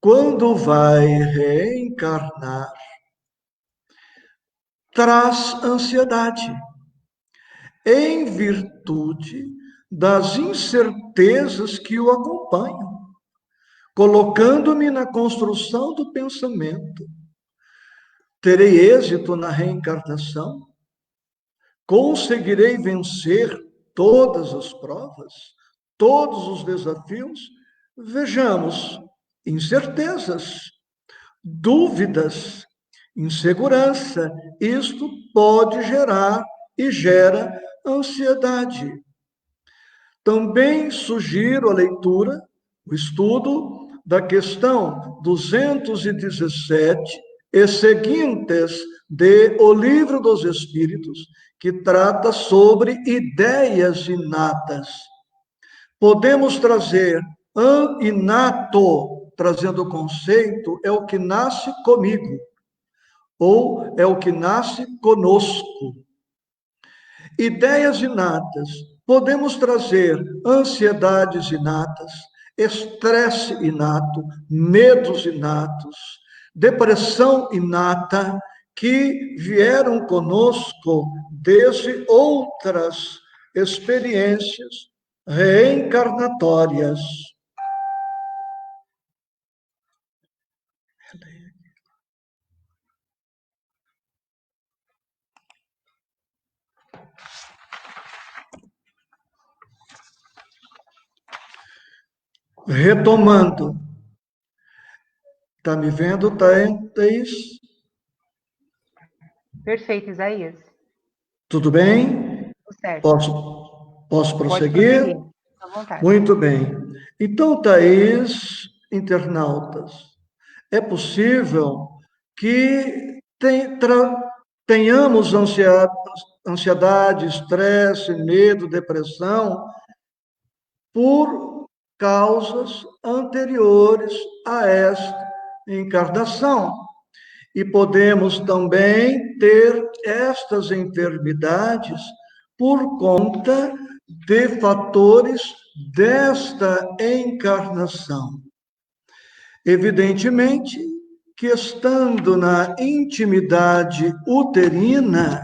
quando vai reencarnar, traz ansiedade, em virtude das incertezas que o acompanham, colocando-me na construção do pensamento. Terei êxito na reencarnação? Conseguirei vencer todas as provas, todos os desafios? Vejamos, incertezas, dúvidas, insegurança. Isto pode gerar e gera ansiedade. Também sugiro a leitura, o estudo da questão 217 e seguintes de O Livro dos Espíritos, que trata sobre ideias inatas. Podemos trazer inato, trazendo o conceito, é o que nasce comigo, ou é o que nasce conosco. Ideias inatas, podemos trazer ansiedades inatas, estresse inato, medos inatos, depressão inata, que vieram conosco desde outras experiências reencarnatórias. Retomando. Está me vendo, Thaís? Perfeito, Isaías. Tudo bem? Tudo certo. Posso Pode prosseguir? prosseguir, à vontade. Muito bem. Então, Thaís, internautas, é possível que tenhamos ansiedade, estresse, medo, depressão por causas anteriores a esta encarnação. E podemos também ter estas enfermidades por conta de fatores desta encarnação. Evidentemente que, estando na intimidade uterina,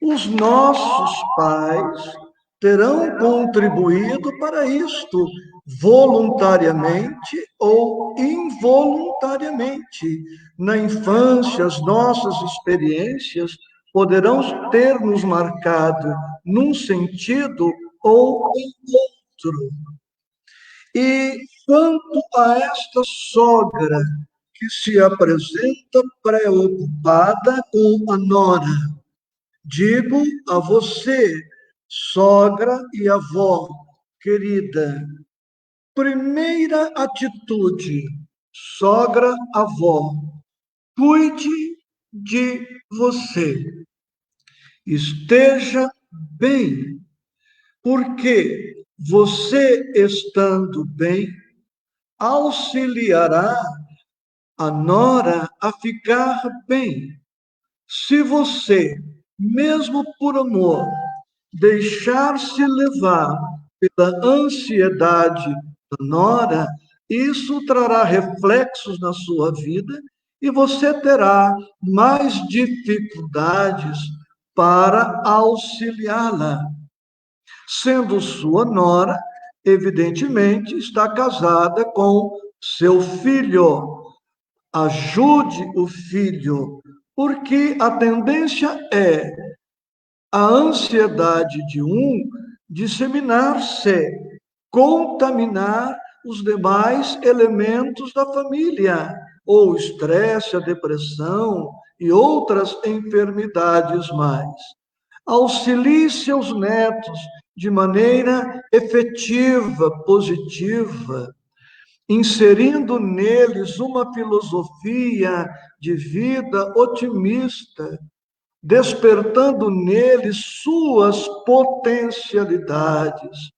os nossos pais terão contribuído para isto, voluntariamente ou involuntariamente. Na infância, as nossas experiências poderão ter nos marcado num sentido ou em outro. E quanto a esta sogra que se apresenta preocupada com a nora, digo a você, sogra e avó querida, primeira atitude, sogra, avó, cuide de você. Esteja bem, porque você estando bem, auxiliará a nora a ficar bem. Se você, mesmo por amor, deixar-se levar pela ansiedade da nora, isso trará reflexos na sua vida e você terá mais dificuldades para auxiliá-la. Sendo sua nora, evidentemente, está casada com seu filho. Ajude o filho, porque a tendência é a ansiedade de um disseminar-se, contaminar os demais elementos da família, ou o estresse, a depressão e outras enfermidades mais. Auxilie seus netos de maneira efetiva, positiva, inserindo neles uma filosofia de vida otimista, despertando neles suas potencialidades.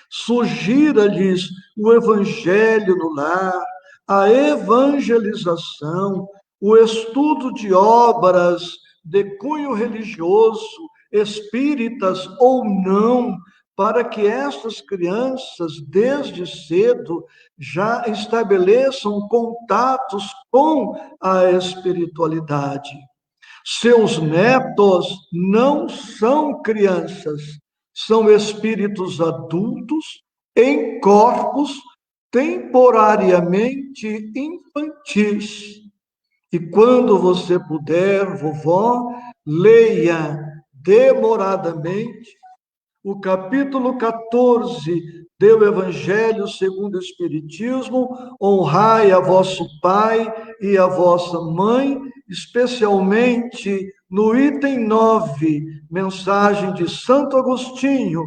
Sugira-lhes o evangelho no lar, a evangelização, o estudo de obras de cunho religioso, espíritas ou não, para que estas crianças, desde cedo, já estabeleçam contatos com a espiritualidade. Seus netos não são crianças, são espíritos adultos em corpos temporariamente infantis. E quando você puder, vovó, leia demoradamente o capítulo 14 do Evangelho segundo o Espiritismo: honrai a vosso pai e a vossa mãe, especialmente no item 9, mensagem de Santo Agostinho,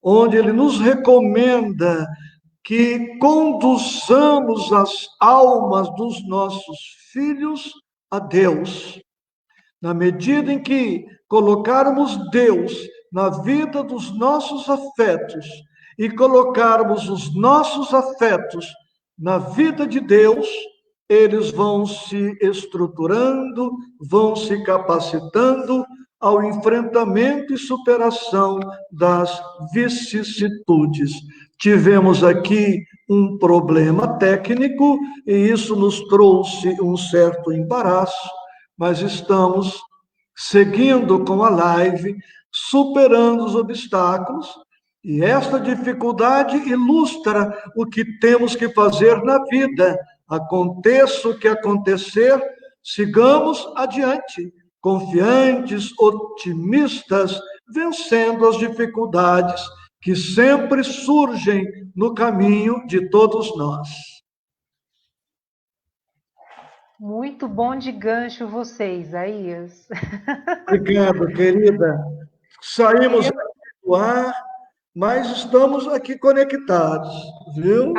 onde ele nos recomenda que conduçamos as almas dos nossos filhos a Deus. Na medida em que colocarmos Deus na vida dos nossos afetos e colocarmos os nossos afetos na vida de Deus, eles vão se estruturando, vão se capacitando ao enfrentamento e superação das vicissitudes. Tivemos aqui um problema técnico e isso nos trouxe um certo embaraço, mas estamos seguindo com a live, superando os obstáculos, e esta dificuldade ilustra o que temos que fazer na vida. Aconteça o que acontecer, sigamos adiante, confiantes, otimistas, vencendo as dificuldades que sempre surgem no caminho de todos nós. Muito bom de gancho vocês, Isaías. Obrigado, querida. Saímos do ar, mas estamos aqui conectados, viu?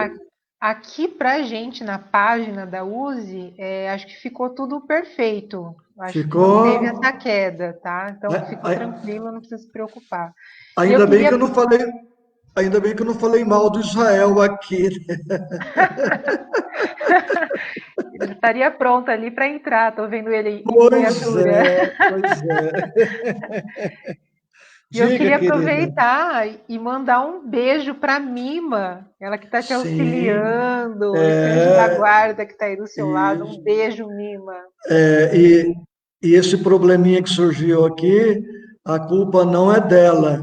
Aqui pra gente, na página da USE, acho que ficou tudo perfeito. Acho que não teve Ficou. essa queda, tá? Então ficou Ai- tranquilo, não precisa se preocupar. E eu Ainda bem que queria. eu não falei, ainda bem que eu não falei mal do Israel aqui, né? Ele estaria pronto ali para entrar, tô vendo ele em Pois miniatura. é, pois é. E eu Diga, queria querida. aproveitar e mandar um beijo para Mima, ela que está te Sim, auxiliando, esse anjo da é, guarda que está aí do seu lado. Um e, beijo, Mima. e esse probleminha que surgiu aqui, a culpa não é dela,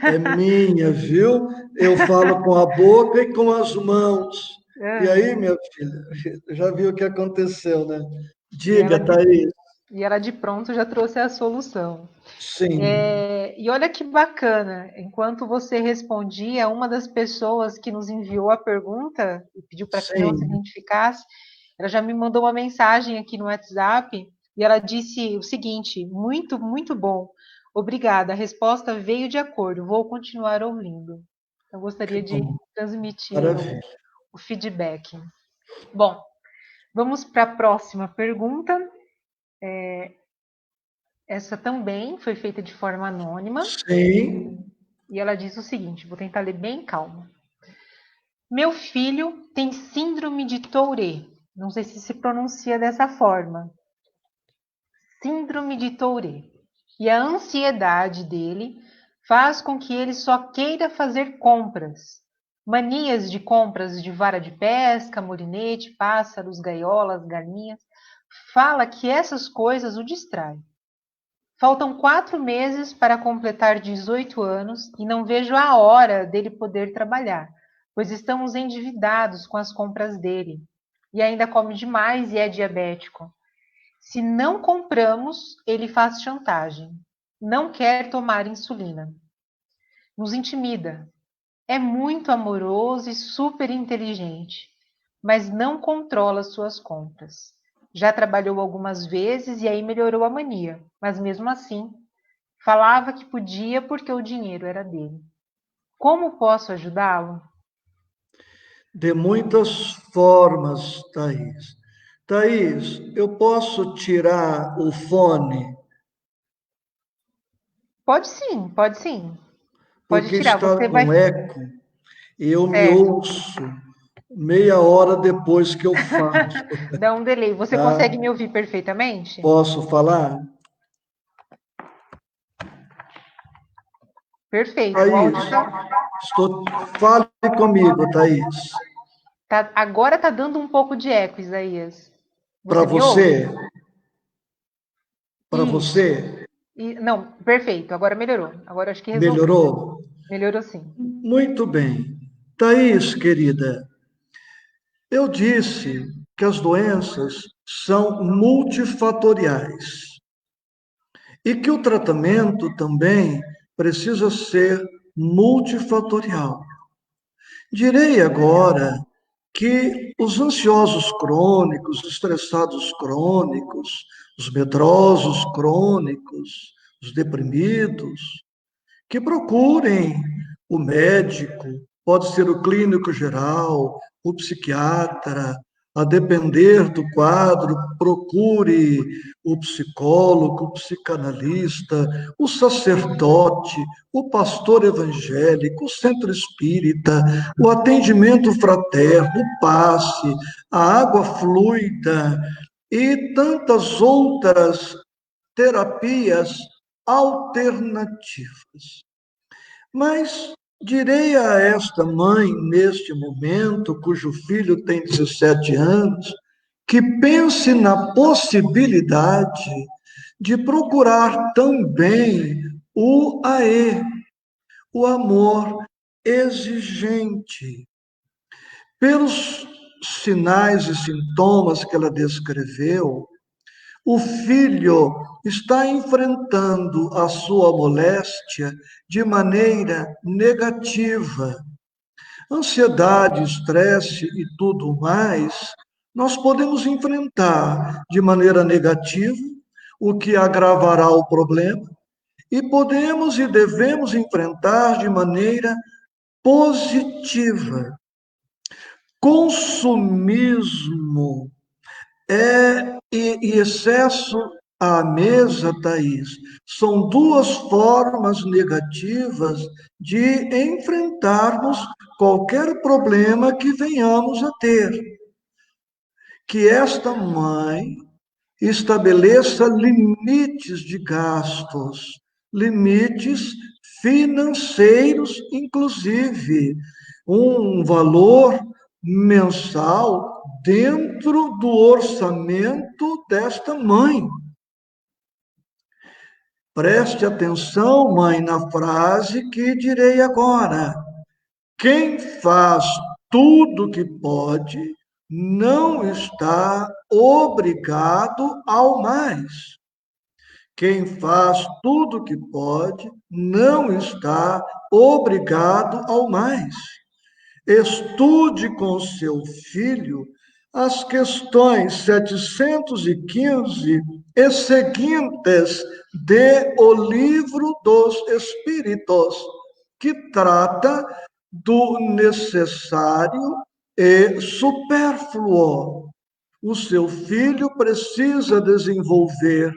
é minha, viu? Eu falo com a boca e com as mãos. E aí, Aham. minha filha, já viu o que aconteceu, né? E ela Diga, Thaís. e ela de pronto já trouxe a solução. Sim, E olha que bacana, enquanto você respondia, uma das pessoas que nos enviou a pergunta e pediu para que não se sim. identificasse, ela já me mandou uma mensagem aqui no WhatsApp e ela disse o seguinte: muito, muito bom. Obrigada, a resposta veio de acordo, vou continuar ouvindo. Eu Que gostaria de bom, transmitir maravilha. o feedback. Bom, vamos para a próxima pergunta. Essa também foi feita de forma anônima. Sim, E ela diz o seguinte: vou tentar ler bem calmo. Meu filho tem síndrome de Tourette. Não sei se pronuncia dessa forma. Síndrome de Tourette. E a ansiedade dele faz com que ele só queira fazer compras. Manias de compras de vara de pesca, molinete, pássaros, gaiolas, galinhas. Fala que essas coisas o distraem. Faltam 4 meses para completar 18 anos e não vejo a hora dele poder trabalhar, pois estamos endividados com as compras dele. E ainda come demais e é diabético. Se não compramos, ele faz chantagem. Não quer tomar insulina. Nos intimida. É muito amoroso e super inteligente, mas não controla suas compras. Já trabalhou algumas vezes e aí melhorou a mania, mas mesmo assim falava que podia porque o dinheiro era dele. Como posso ajudá-lo? de muitas formas, Thaís. Thaís, eu posso tirar o fone, Pode sim, pode sim. Pode porque tirar. está Você vai. com eco e eu me Certo. ouço meia hora depois que eu falo, Dá um delay. Você consegue tá? me ouvir perfeitamente? Posso falar? Perfeito. O Thaís, áudio fale comigo, Thaís. agora tá dando um pouco de eco, Isaías. Para Você me ouve? você, para Isso. você, Não, perfeito. Agora melhorou. Agora acho que resolveu. melhorou? Melhorou sim. Muito bem. Thaís, querida, eu disse que as doenças são multifatoriais e que o tratamento também precisa ser multifatorial. Direi agora que os ansiosos crônicos, os estressados crônicos, os medrosos crônicos, os deprimidos, que procurem o médico, pode ser o clínico geral, o psiquiatra, a depender do quadro, procure o psicólogo, o psicanalista, o sacerdote, o pastor evangélico, o centro espírita, o atendimento fraterno, o passe, a água fluida e tantas outras terapias alternativas. Mas direi a esta mãe, neste momento, cujo filho tem 17 anos, que pense na possibilidade de procurar também o AE, o amor exigente. Pelos sinais e sintomas que ela descreveu, o filho está enfrentando a sua moléstia de maneira negativa. Ansiedade, estresse e tudo mais, nós podemos enfrentar de maneira negativa, o que agravará o problema, e podemos e devemos enfrentar de maneira positiva. Consumismo e excesso à mesa, Thaís, são duas formas negativas de enfrentarmos qualquer problema que venhamos a ter. Que esta mãe estabeleça limites de gastos, limites financeiros, inclusive, um valor mensal dentro do orçamento desta mãe. Preste atenção, mãe, na frase que direi agora. Quem faz tudo que pode não está obrigado ao mais. Quem faz tudo que pode não está obrigado ao mais. Estude com seu filho as questões 715 e seguintes de O Livro dos Espíritos, que trata do necessário e supérfluo. O seu filho precisa desenvolver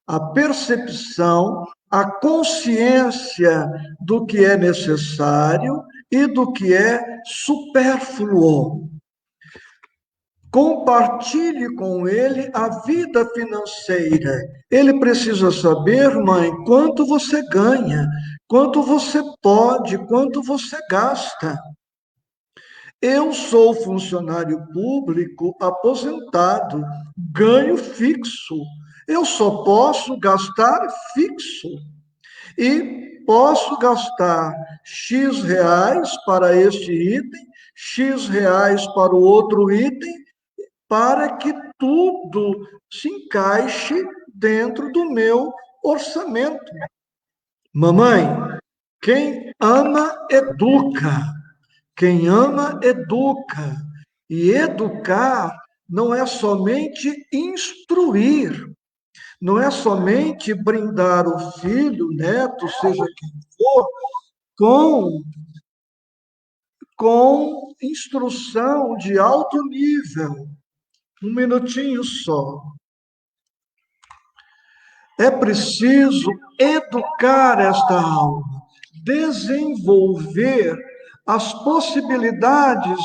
a percepção, a consciência do que é necessário e do que é supérfluo. Compartilhe com ele a vida financeira. Ele precisa saber, mãe, quanto você ganha, quanto você pode, quanto você gasta. Eu sou funcionário público aposentado, ganho fixo. Eu só posso gastar fixo. E posso gastar X reais para este item, X reais para o outro item, para que tudo se encaixe dentro do meu orçamento. Mamãe, quem ama, educa. Quem ama, educa. E educar não é somente instruir, não é somente brindar o filho, o neto, seja quem for, com instrução de alto nível. Um minutinho só. É preciso educar esta alma, desenvolver as possibilidades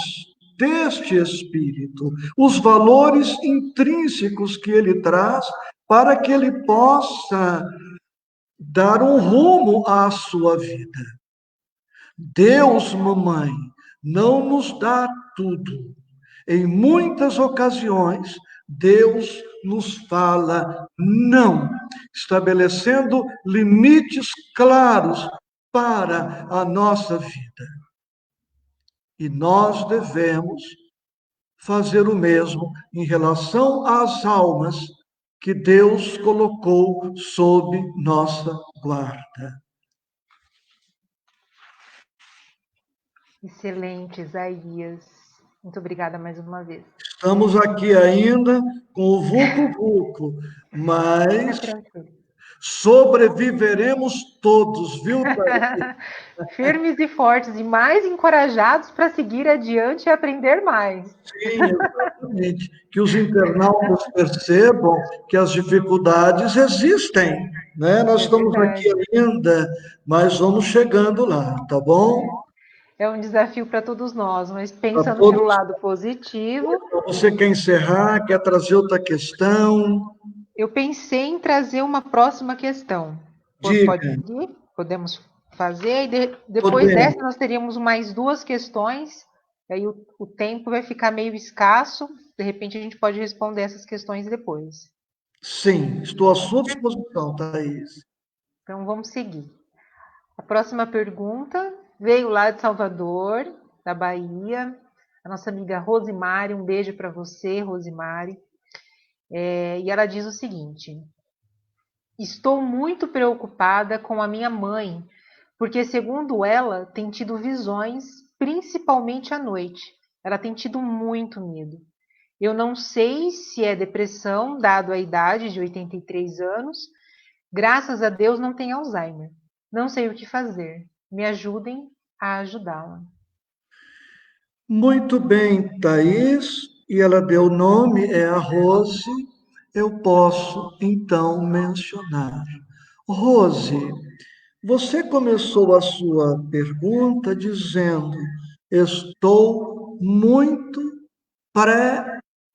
deste espírito, os valores intrínsecos que ele traz, para que ele possa dar um rumo à sua vida. Deus, mamãe, não nos dá tudo. Em muitas ocasiões, Deus nos fala não, estabelecendo limites claros para a nossa vida. E nós devemos fazer o mesmo em relação às almas que Deus colocou sob nossa guarda. Excelente, Isaías. Muito obrigada mais uma vez. Estamos aqui ainda com o vulco-vulco, mas sobreviveremos todos, viu, Thaís? Firmes e fortes e mais encorajados para seguir adiante e aprender mais. Sim, exatamente. Que os internautas percebam que as dificuldades existem, né? Nós estamos aqui ainda, mas vamos chegando lá, tá bom? É um desafio para todos nós, mas pensando pelo lado positivo... Você quer encerrar, quer trazer outra questão? Eu pensei em trazer uma próxima questão. Pode ir? Podemos fazer, e depois dessa nós teríamos mais duas questões, aí o tempo vai ficar meio escasso, de repente a gente pode responder essas questões depois. Sim, estou à sua disposição, Thaís. Então vamos seguir. A próxima pergunta veio lá de Salvador, da Bahia, a nossa amiga Rosimari, um beijo para você, Rosimari. E ela diz o seguinte: estou muito preocupada com a minha mãe, porque, segundo ela, tem tido visões, principalmente à noite. Ela tem tido muito medo. Eu não sei se é depressão, dado a idade de 83 anos. Graças a Deus não tem Alzheimer. Não sei o que fazer. Me ajudem a ajudá-la. Muito bem, Thaís, e ela deu o nome, é a Rose. Eu posso, então, mencionar. Rose, você começou a sua pergunta dizendo: estou muito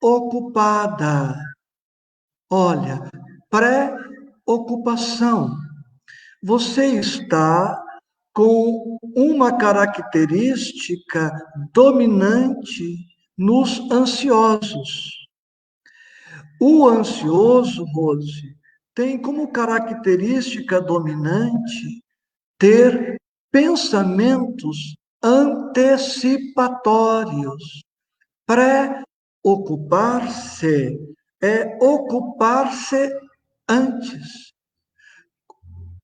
preocupada. Olha, preocupação. Você está com uma característica dominante nos ansiosos. O ansioso, Rose, tem como característica dominante ter pensamentos antecipatórios. Preocupar-se é ocupar-se antes.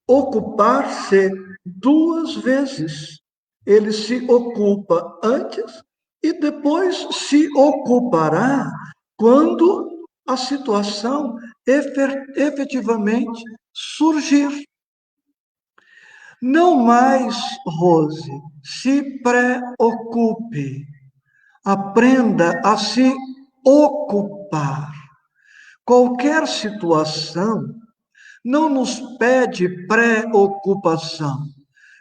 Ocupar-se duas vezes. Ele se ocupa antes e depois se ocupará quando a situação efetivamente surgir. Não mais, Rose, se preocupe. Aprenda a se ocupar. Qualquer situação não nos pede preocupação.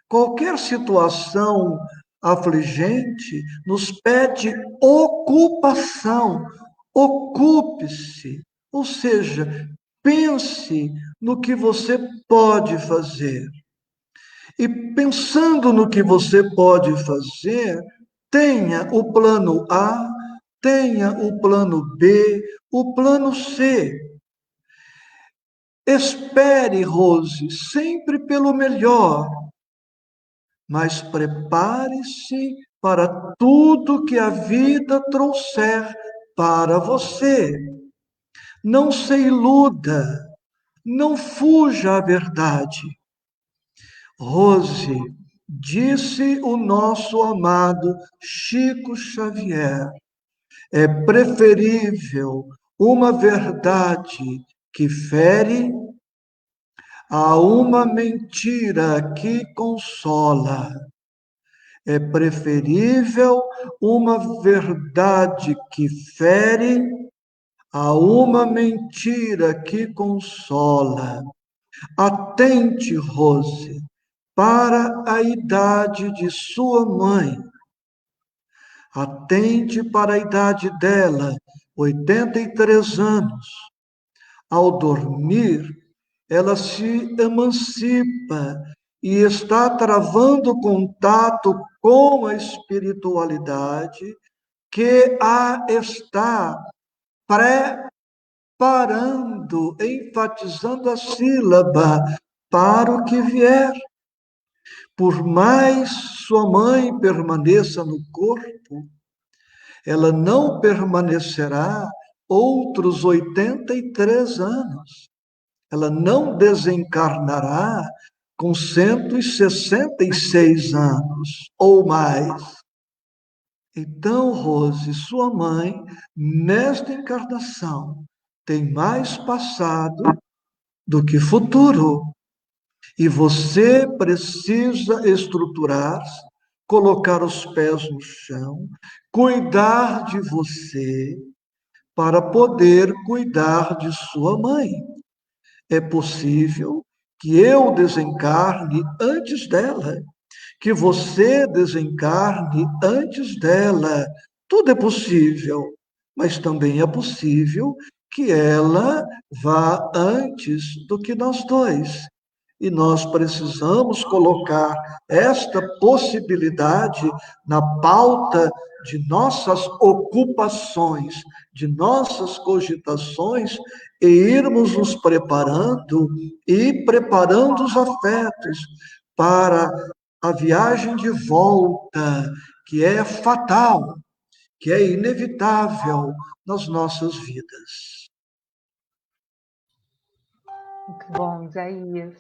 Qualquer situação afligente nos pede ocupação. Ocupe-se, ou seja, pense no que você pode fazer. E pensando no que você pode fazer, tenha o plano A, tenha o plano B, o plano C. Espere, Rose, sempre pelo melhor, mas prepare-se para tudo que a vida trouxer para você. Não se iluda, não fuja à verdade. Rose, disse o nosso amado Chico Xavier, é preferível uma verdade que fere a uma mentira que consola. É preferível uma verdade que fere a uma mentira que consola. Atente, Rose, para a idade de sua mãe. Atente para a idade dela, 83 anos. Ao dormir, ela se emancipa e está travando contato com a espiritualidade que a está preparando, enfatizando a sílaba para o que vier. Por mais sua mãe permaneça no corpo, ela não permanecerá outros 83 anos. Ela não desencarnará com 166 anos ou mais. Então, Rose, sua mãe, nesta encarnação, tem mais passado do que futuro. E você precisa estruturar-se, colocar os pés no chão, cuidar de você, para poder cuidar de sua mãe. É possível que eu desencarne antes dela, que você desencarne antes dela. Tudo é possível, mas também é possível que ela vá antes do que nós dois. E nós precisamos colocar esta possibilidade na pauta de nossas ocupações, de nossas cogitações, e irmos nos preparando e preparando os afetos para a viagem de volta, que é fatal, que é inevitável nas nossas vidas. Muito bom, Isaías.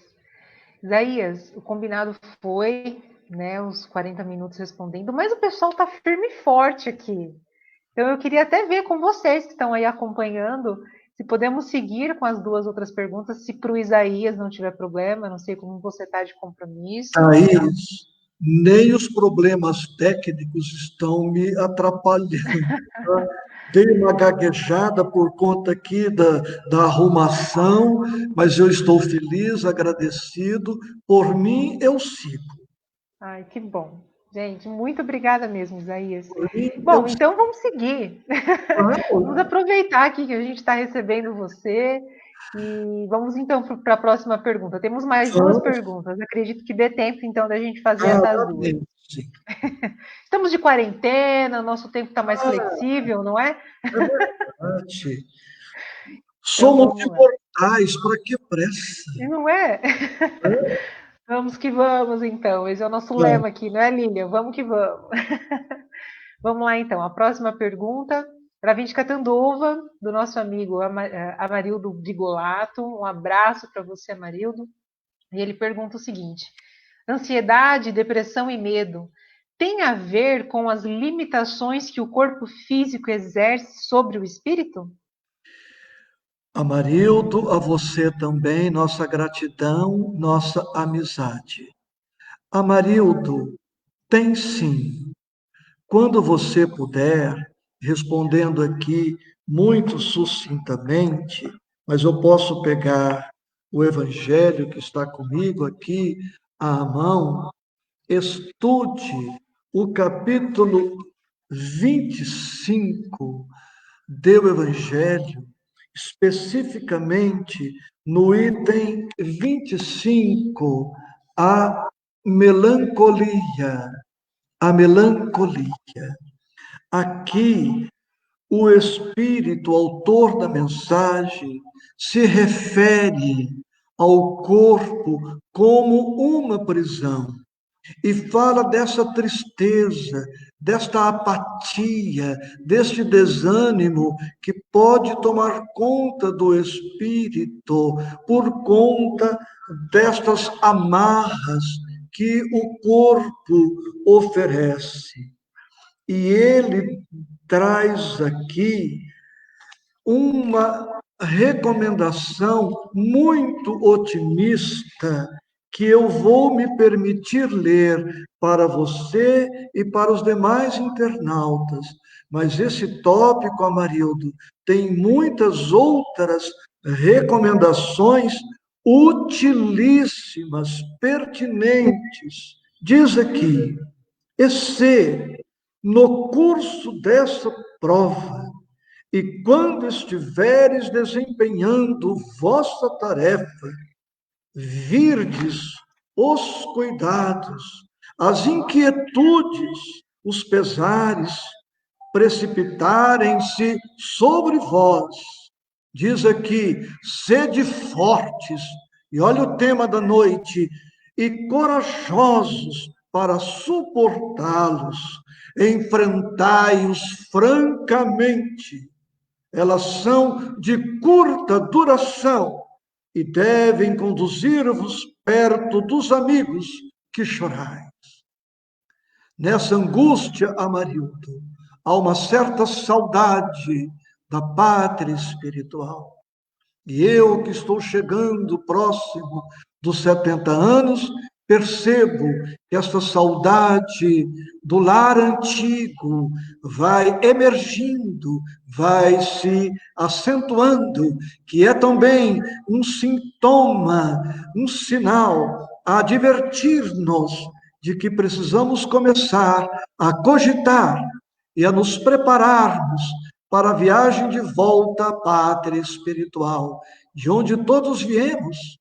Isaías, o combinado foi, né, os 40 minutos respondendo, mas o pessoal tá firme e forte aqui. Então eu queria até ver com vocês que estão aí acompanhando, se podemos seguir com as duas outras perguntas, se para o Isaías não tiver problema, não sei como você está de compromisso. Thaís, nem os problemas técnicos estão me atrapalhando. Dei uma gaguejada por conta aqui da arrumação, mas eu estou feliz, agradecido. Por mim, eu sigo. Ai, que bom. Gente, muito obrigada mesmo, Isaías. Por mim, eu Bom, então vamos seguir. Vamos sigo. aproveitar aqui que a gente está recebendo você e vamos então para a próxima pergunta. Temos mais duas perguntas. Acredito que dê tempo então da gente fazer essas duas. Sim. Estamos de quarentena, nosso tempo está mais flexível, não é? É verdade. Somos imortais, para que pressa? E não é? Vamos que vamos, então. Esse é o nosso lema aqui, não é, Lília? Vamos que vamos. Vamos lá, então. A próxima pergunta, para vir de Catanduva, do nosso amigo Amarildo Digolato. Um abraço para você, Amarildo. E ele pergunta o seguinte: ansiedade, depressão e medo têm a ver com as limitações que o corpo físico exerce sobre o espírito? Amarildo, a você também, nossa gratidão, nossa amizade. Amarildo, tem sim. Quando você puder, respondendo aqui muito sucintamente, mas eu posso pegar o evangelho que está comigo aqui à mão, estude o capítulo 25 do evangelho, especificamente no item 25, a melancolia. A melancolia. Aqui, o Espírito, autor da mensagem, se refere ao corpo como uma prisão e fala dessa tristeza, desta apatia, deste desânimo que pode tomar conta do espírito por conta destas amarras que o corpo oferece. E ele traz aqui uma recomendação muito otimista que eu vou me permitir ler para você e para os demais internautas. Mas esse tópico, Amarildo, tem muitas outras recomendações utilíssimas, pertinentes. Diz aqui: e se, no curso dessa prova, e quando estiveres desempenhando vossa tarefa, virdes os cuidados, as inquietudes, os pesares precipitarem-se sobre vós. Diz aqui: sede fortes, e olha o tema da noite, e corajosos para suportá-los, enfrentai-os francamente. Elas são de curta duração e devem conduzir-vos perto dos amigos que chorais. Nessa angústia, Amarildo, há uma certa saudade da pátria espiritual. E eu, que estou chegando próximo dos 70 anos, percebo que esta saudade do lar antigo vai emergindo, vai se acentuando, que é também um sintoma, um sinal a advertir-nos de que precisamos começar a cogitar e a nos prepararmos para a viagem de volta à pátria espiritual, de onde todos viemos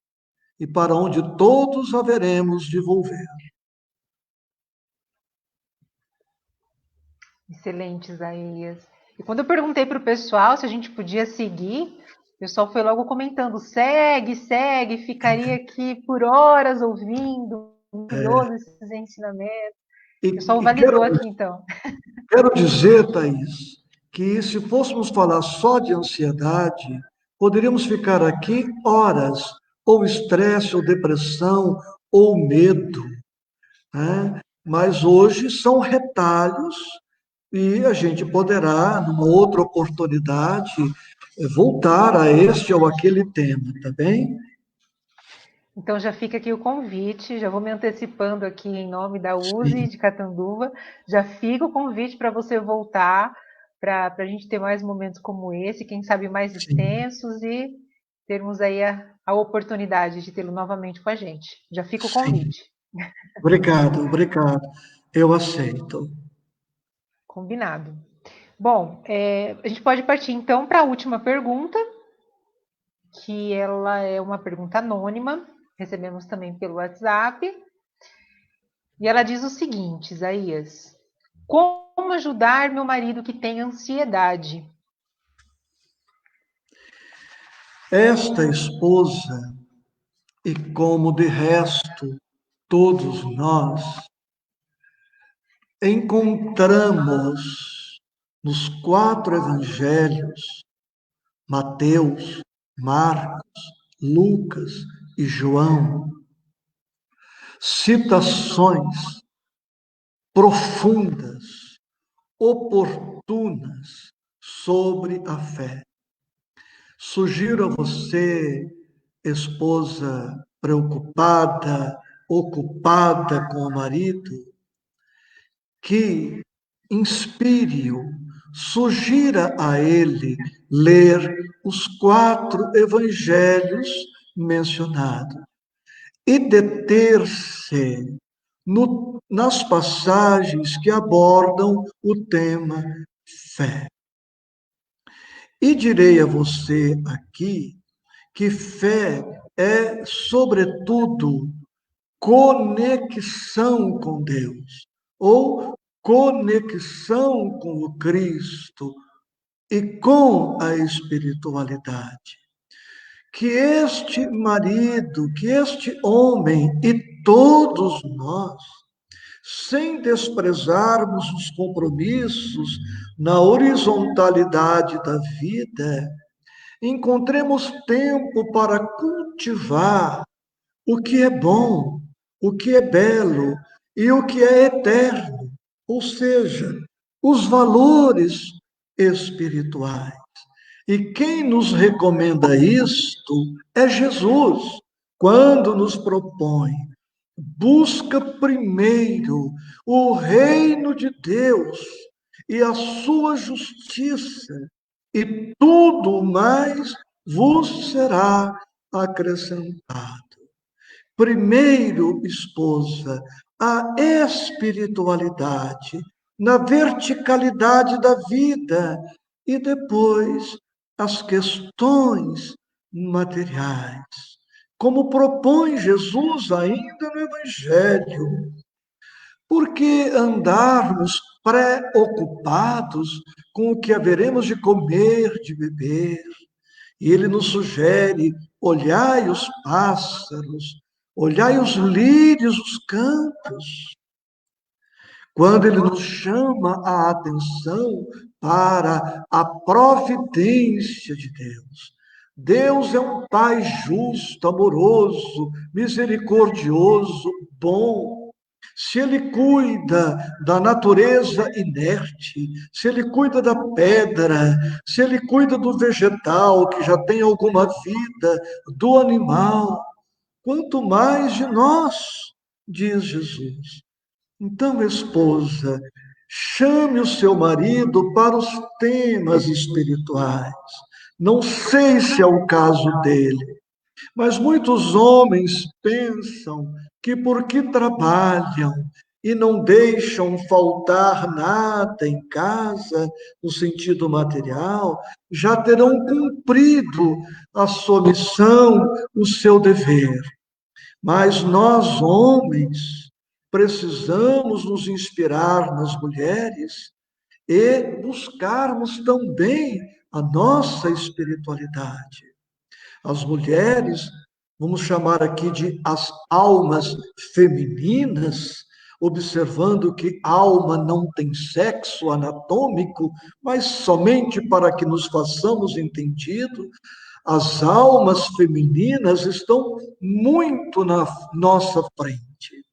e para onde todos haveremos de volver. Excelente, Isaías. E quando eu perguntei para o pessoal se a gente podia seguir, o pessoal foi logo comentando: segue, segue, ficaria aqui por horas ouvindo, curioso esses ensinamentos. O pessoal validou aqui, então. Quero dizer, Thaís, que se fôssemos falar só de ansiedade, poderíamos ficar aqui horas, ou estresse, ou depressão, ou medo, né? Mas hoje são retalhos e a gente poderá, numa outra oportunidade, voltar a este ou aquele tema, tá bem? Então já fica aqui o convite, já vou me antecipando aqui em nome da USE de Catanduva, já fica o convite para você voltar, para a gente ter mais momentos como esse, quem sabe mais extensos e termos aí a oportunidade de tê-lo novamente com a gente. Já fica o Sim. convite. Obrigado, obrigado. Eu aceito. Combinado. Bom, a gente pode partir então para a última pergunta, que ela é uma pergunta anônima, recebemos também pelo WhatsApp, e ela diz o seguinte, Isaías: como ajudar meu marido que tem ansiedade? Esta esposa, e como de resto todos nós, encontramos nos 4 evangelhos, Mateus, Marcos, Lucas e João, citações profundas, oportunas sobre a fé. Sugiro a você, esposa preocupada, ocupada com o marido, que inspire-o, sugira a ele ler os 4 evangelhos mencionados e deter-se nas passagens que abordam o tema fé. E direi a você aqui que fé é, sobretudo, conexão com Deus, ou conexão com o Cristo e com a espiritualidade. Que este marido, que este homem e todos nós, sem desprezarmos os compromissos na horizontalidade da vida, encontremos tempo para cultivar o que é bom, o que é belo e o que é eterno, ou seja, os valores espirituais. E quem nos recomenda isto é Jesus, quando nos propõe: busca primeiro o reino de Deus e a sua justiça, e tudo mais vos será acrescentado. Primeiro, esposa, a espiritualidade na verticalidade da vida e depois as questões materiais, como propõe Jesus ainda no Evangelho. Por que andarmos preocupados com o que haveremos de comer, de beber? E ele nos sugere: olhai os pássaros, olhai os lírios dos campos. Quando ele nos chama a atenção para a providência de Deus. Deus é um Pai justo, amoroso, misericordioso, bom. Se ele cuida da natureza inerte, se ele cuida da pedra, se ele cuida do vegetal que já tem alguma vida, do animal, quanto mais de nós, diz Jesus. Então, esposa, chame o seu marido para os temas espirituais. Não sei se é o caso dele, mas muitos homens pensam que porque trabalham e não deixam faltar nada em casa, no sentido material, já terão cumprido a sua missão, o seu dever. Mas nós, homens, precisamos nos inspirar nas mulheres e buscarmos também a nossa espiritualidade. As mulheres, vamos chamar aqui de as almas femininas, observando que alma não tem sexo anatômico, mas somente para que nos façamos entendido, as almas femininas estão muito na nossa frente.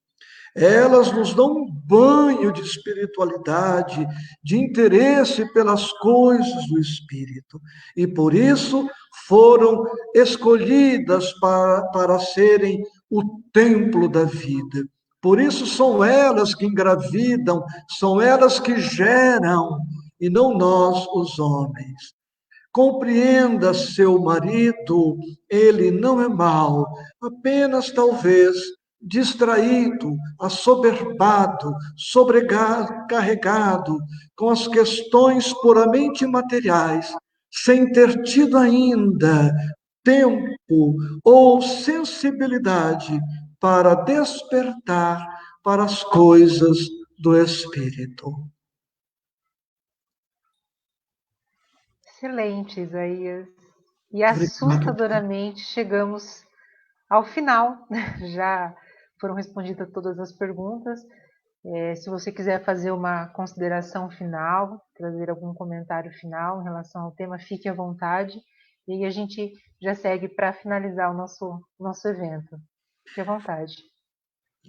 Elas nos dão um banho de espiritualidade, de interesse pelas coisas do Espírito. E por isso foram escolhidas para serem o templo da vida. Por isso são elas que engravidam, são elas que geram, e não nós, os homens. Compreenda seu marido, ele não é mau, apenas talvez distraído, assoberbado, sobrecarregado com as questões puramente materiais, sem ter tido ainda tempo ou sensibilidade para despertar para as coisas do Espírito. Excelente, Isaías. E Obrigado. assustadoramente chegamos ao final. Já foram respondidas todas as perguntas. Se você quiser fazer uma consideração final, trazer algum comentário final em relação ao tema, fique à vontade. E aí a gente já segue para finalizar o nosso evento. Fique à vontade.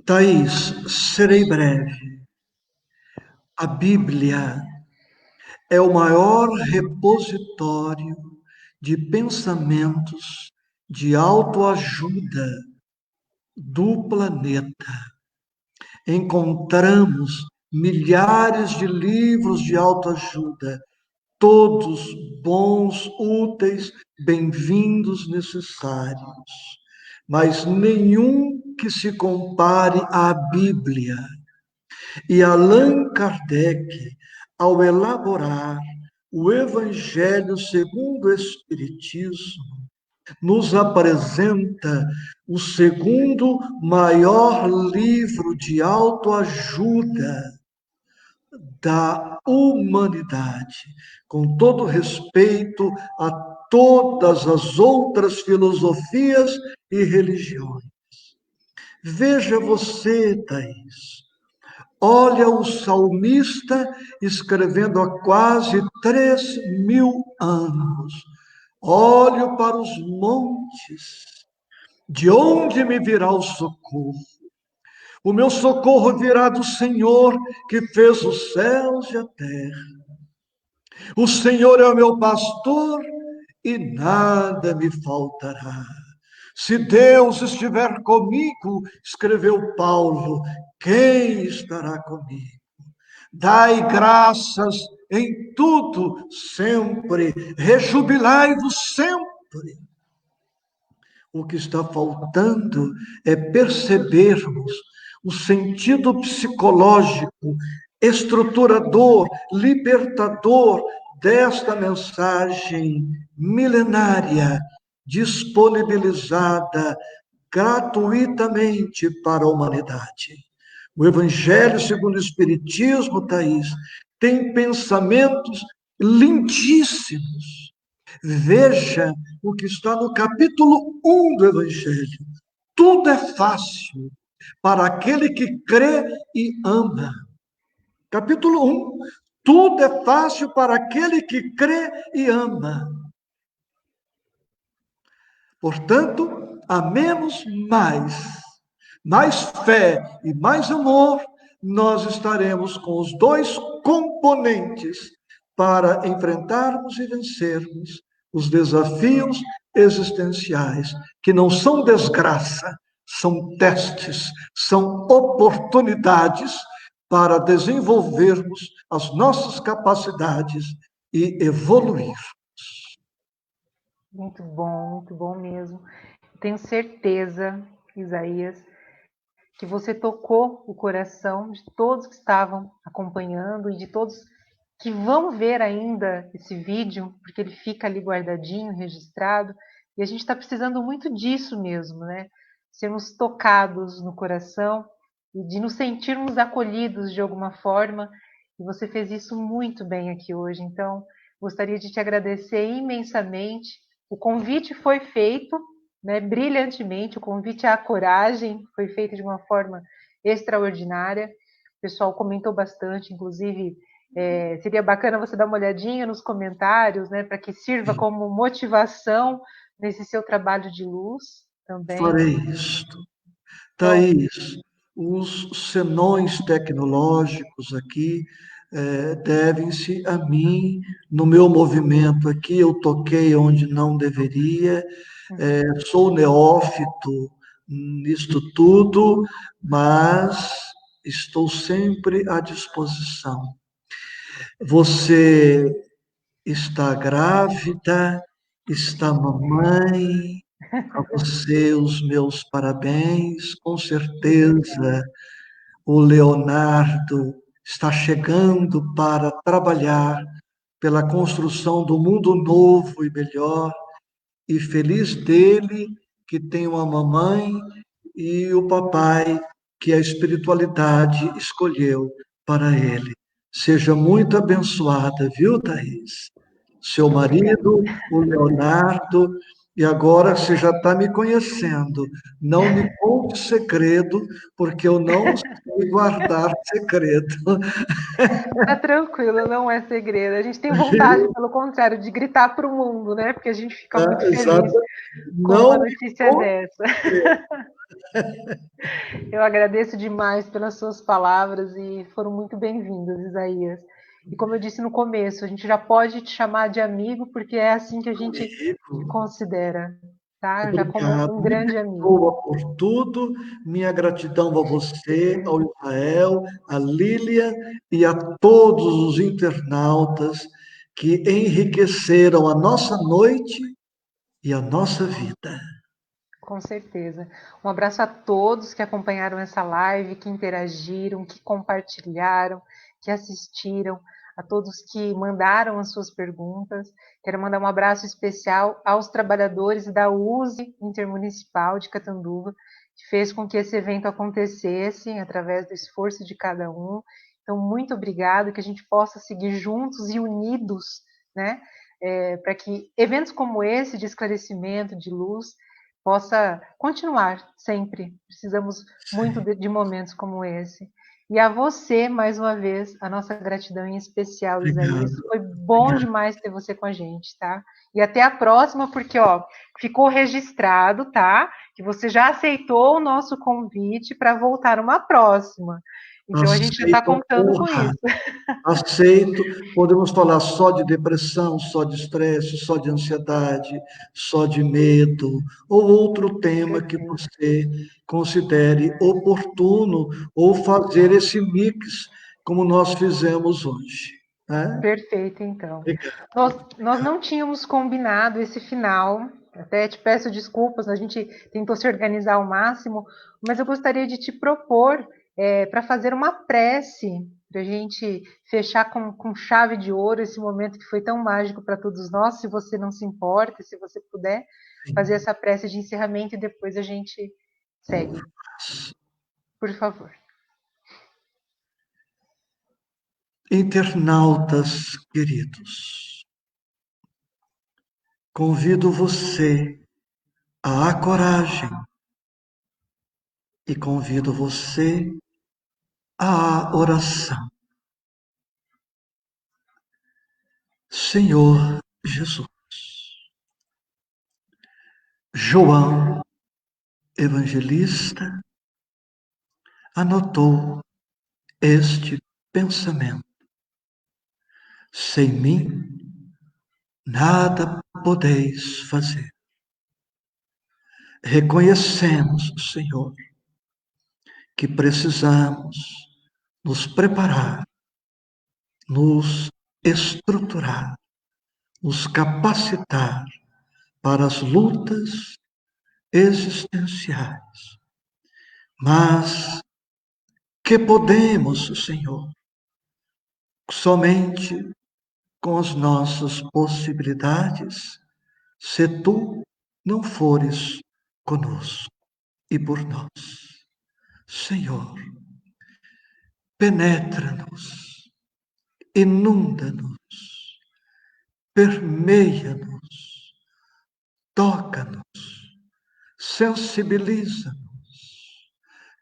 Thaís, serei breve. A Bíblia é o maior repositório de pensamentos de autoajuda do planeta. Encontramos milhares de livros de autoajuda, todos bons, úteis, bem-vindos, necessários, mas nenhum que se compare à Bíblia. E Allan Kardec, ao elaborar o Evangelho segundo o Espiritismo, nos apresenta o segundo maior livro de autoajuda da humanidade, com todo respeito a todas as outras filosofias e religiões. Veja você, Thaís, olha o salmista escrevendo há quase 3.000 anos. Olho para os montes, de onde me virá o socorro? O meu socorro virá do Senhor, que fez os céus e a terra. O Senhor é o meu pastor e nada me faltará. Se Deus estiver comigo, escreveu Paulo, quem estará comigo? Dai graças em tudo, sempre, rejubilai-vos sempre. O que está faltando é percebermos o sentido psicológico, estruturador, libertador desta mensagem milenária, disponibilizada gratuitamente para a humanidade. O Evangelho segundo o Espiritismo, Thaís, tem pensamentos lindíssimos. Veja o que está no capítulo 1 do Evangelho. Tudo é fácil para aquele que crê e ama. Capítulo 1. Tudo é fácil para aquele que crê e ama. Portanto, amemos mais fé e mais amor, nós estaremos com os dois componentes para enfrentarmos e vencermos os desafios existenciais, que não são desgraça, são testes, são oportunidades para desenvolvermos as nossas capacidades e evoluir. Muito bom mesmo. Tenho certeza, Isaías, que você tocou o coração de todos que estavam acompanhando e de todos que vão ver ainda esse vídeo, porque ele fica ali guardadinho, registrado, e a gente está precisando muito disso mesmo, né? Sermos tocados no coração e de nos sentirmos acolhidos de alguma forma, e você fez isso muito bem aqui hoje, então gostaria de te agradecer imensamente. O convite foi feito, né, brilhantemente, o convite à coragem foi feito de uma forma extraordinária, o pessoal comentou bastante, inclusive seria bacana você dar uma olhadinha nos comentários, né, para que sirva como motivação nesse seu trabalho de luz também. Farei isto. Thaís, os senões tecnológicos aqui devem-se a mim, no meu movimento aqui, eu toquei onde não deveria, sou neófito nisto tudo, mas estou sempre à disposição. Você está grávida, está mamãe, a você os meus parabéns, com certeza o Leonardo está chegando para trabalhar pela construção do mundo novo e melhor, e feliz dele que tem uma mamãe e o papai que a espiritualidade escolheu para ele. Seja muito abençoada, viu, Thaís? Seu marido, o Leonardo, e agora você já está me conhecendo. Não me conte segredo, porque eu não sei guardar segredo. Tá tranquilo, não é segredo. A gente tem vontade, pelo contrário, de gritar para o mundo, né? Porque a gente fica muito feliz Exato. com uma Não me notícia conte dessa. segredo. Eu agradeço demais pelas suas palavras e foram muito bem-vindas, Isaías. E como eu disse no começo, a gente já pode te chamar de amigo, porque é assim que a gente te Amigo. considera, tá? Já como Obrigado, um me grande amigo. perdoa por tudo. Minha gratidão a você, ao Israel, a Lília e a todos os internautas que enriqueceram a nossa noite e a nossa vida. Com certeza. Um abraço a todos que acompanharam essa live, que interagiram, que compartilharam, que assistiram, a todos que mandaram as suas perguntas. Quero mandar um abraço especial aos trabalhadores da USE Intermunicipal de Catanduva, que fez com que esse evento acontecesse através do esforço de cada um. Então, muito obrigado, que a gente possa seguir juntos e unidos, né? Para que eventos como esse, de esclarecimento, de luz, possa continuar sempre. Precisamos muito de momentos como esse. E a você, mais uma vez, a nossa gratidão em especial, Isaías. Obrigado. Foi bom demais ter você com a gente, tá? E até a próxima, porque, ó, ficou registrado, tá? Que você já aceitou o nosso convite para voltar uma próxima. Então, a gente já está Aceito a contando com honra. isso. Aceito, podemos falar só de depressão, só de estresse, só de ansiedade, só de medo, ou outro tema que Perfeito. você considere oportuno, ou fazer esse mix, como nós fizemos hoje. Né? Perfeito, então. Obrigado. Nós não tínhamos combinado esse final, até te peço desculpas, a gente tentou se organizar ao máximo, mas eu gostaria de te propor para fazer uma prece, para a gente fechar com chave de ouro esse momento que foi tão mágico para todos nós, se você não se importa, se você puder fazer essa prece de encerramento e depois a gente segue. Por favor. Internautas queridos, convido você à coragem e convido você à oração. Senhor Jesus, João Evangelista anotou este pensamento: sem mim nada podeis fazer. Reconhecemos, Senhor, que precisamos nos preparar, nos estruturar, nos capacitar para as lutas existenciais. Mas que podemos, Senhor, somente com as nossas possibilidades, se tu não fores conosco e por nós. Senhor, penetra-nos, inunda-nos, permeia-nos, toca-nos, sensibiliza-nos,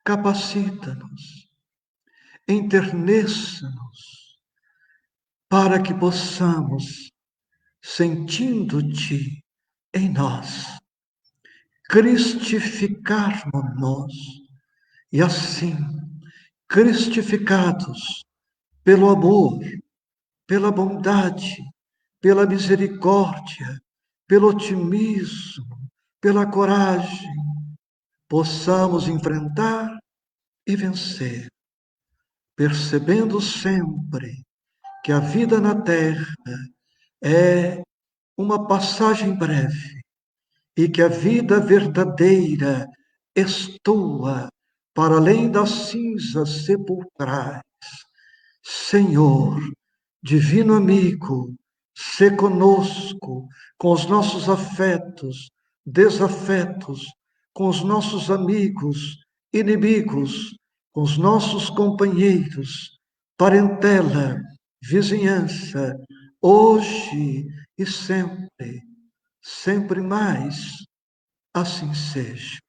capacita-nos, enterneça-nos, para que possamos, sentindo-te em nós, cristificarmos-nos E assim, cristificados pelo amor, pela bondade, pela misericórdia, pelo otimismo, pela coragem, possamos enfrentar e vencer, percebendo sempre que a vida na terra é uma passagem breve e que a vida verdadeira estoa para além das cinzas sepulcrais. Senhor, divino amigo, sê conosco com os nossos afetos, desafetos, com os nossos amigos, inimigos, com os nossos companheiros, parentela, vizinhança, hoje e sempre, sempre mais, assim seja.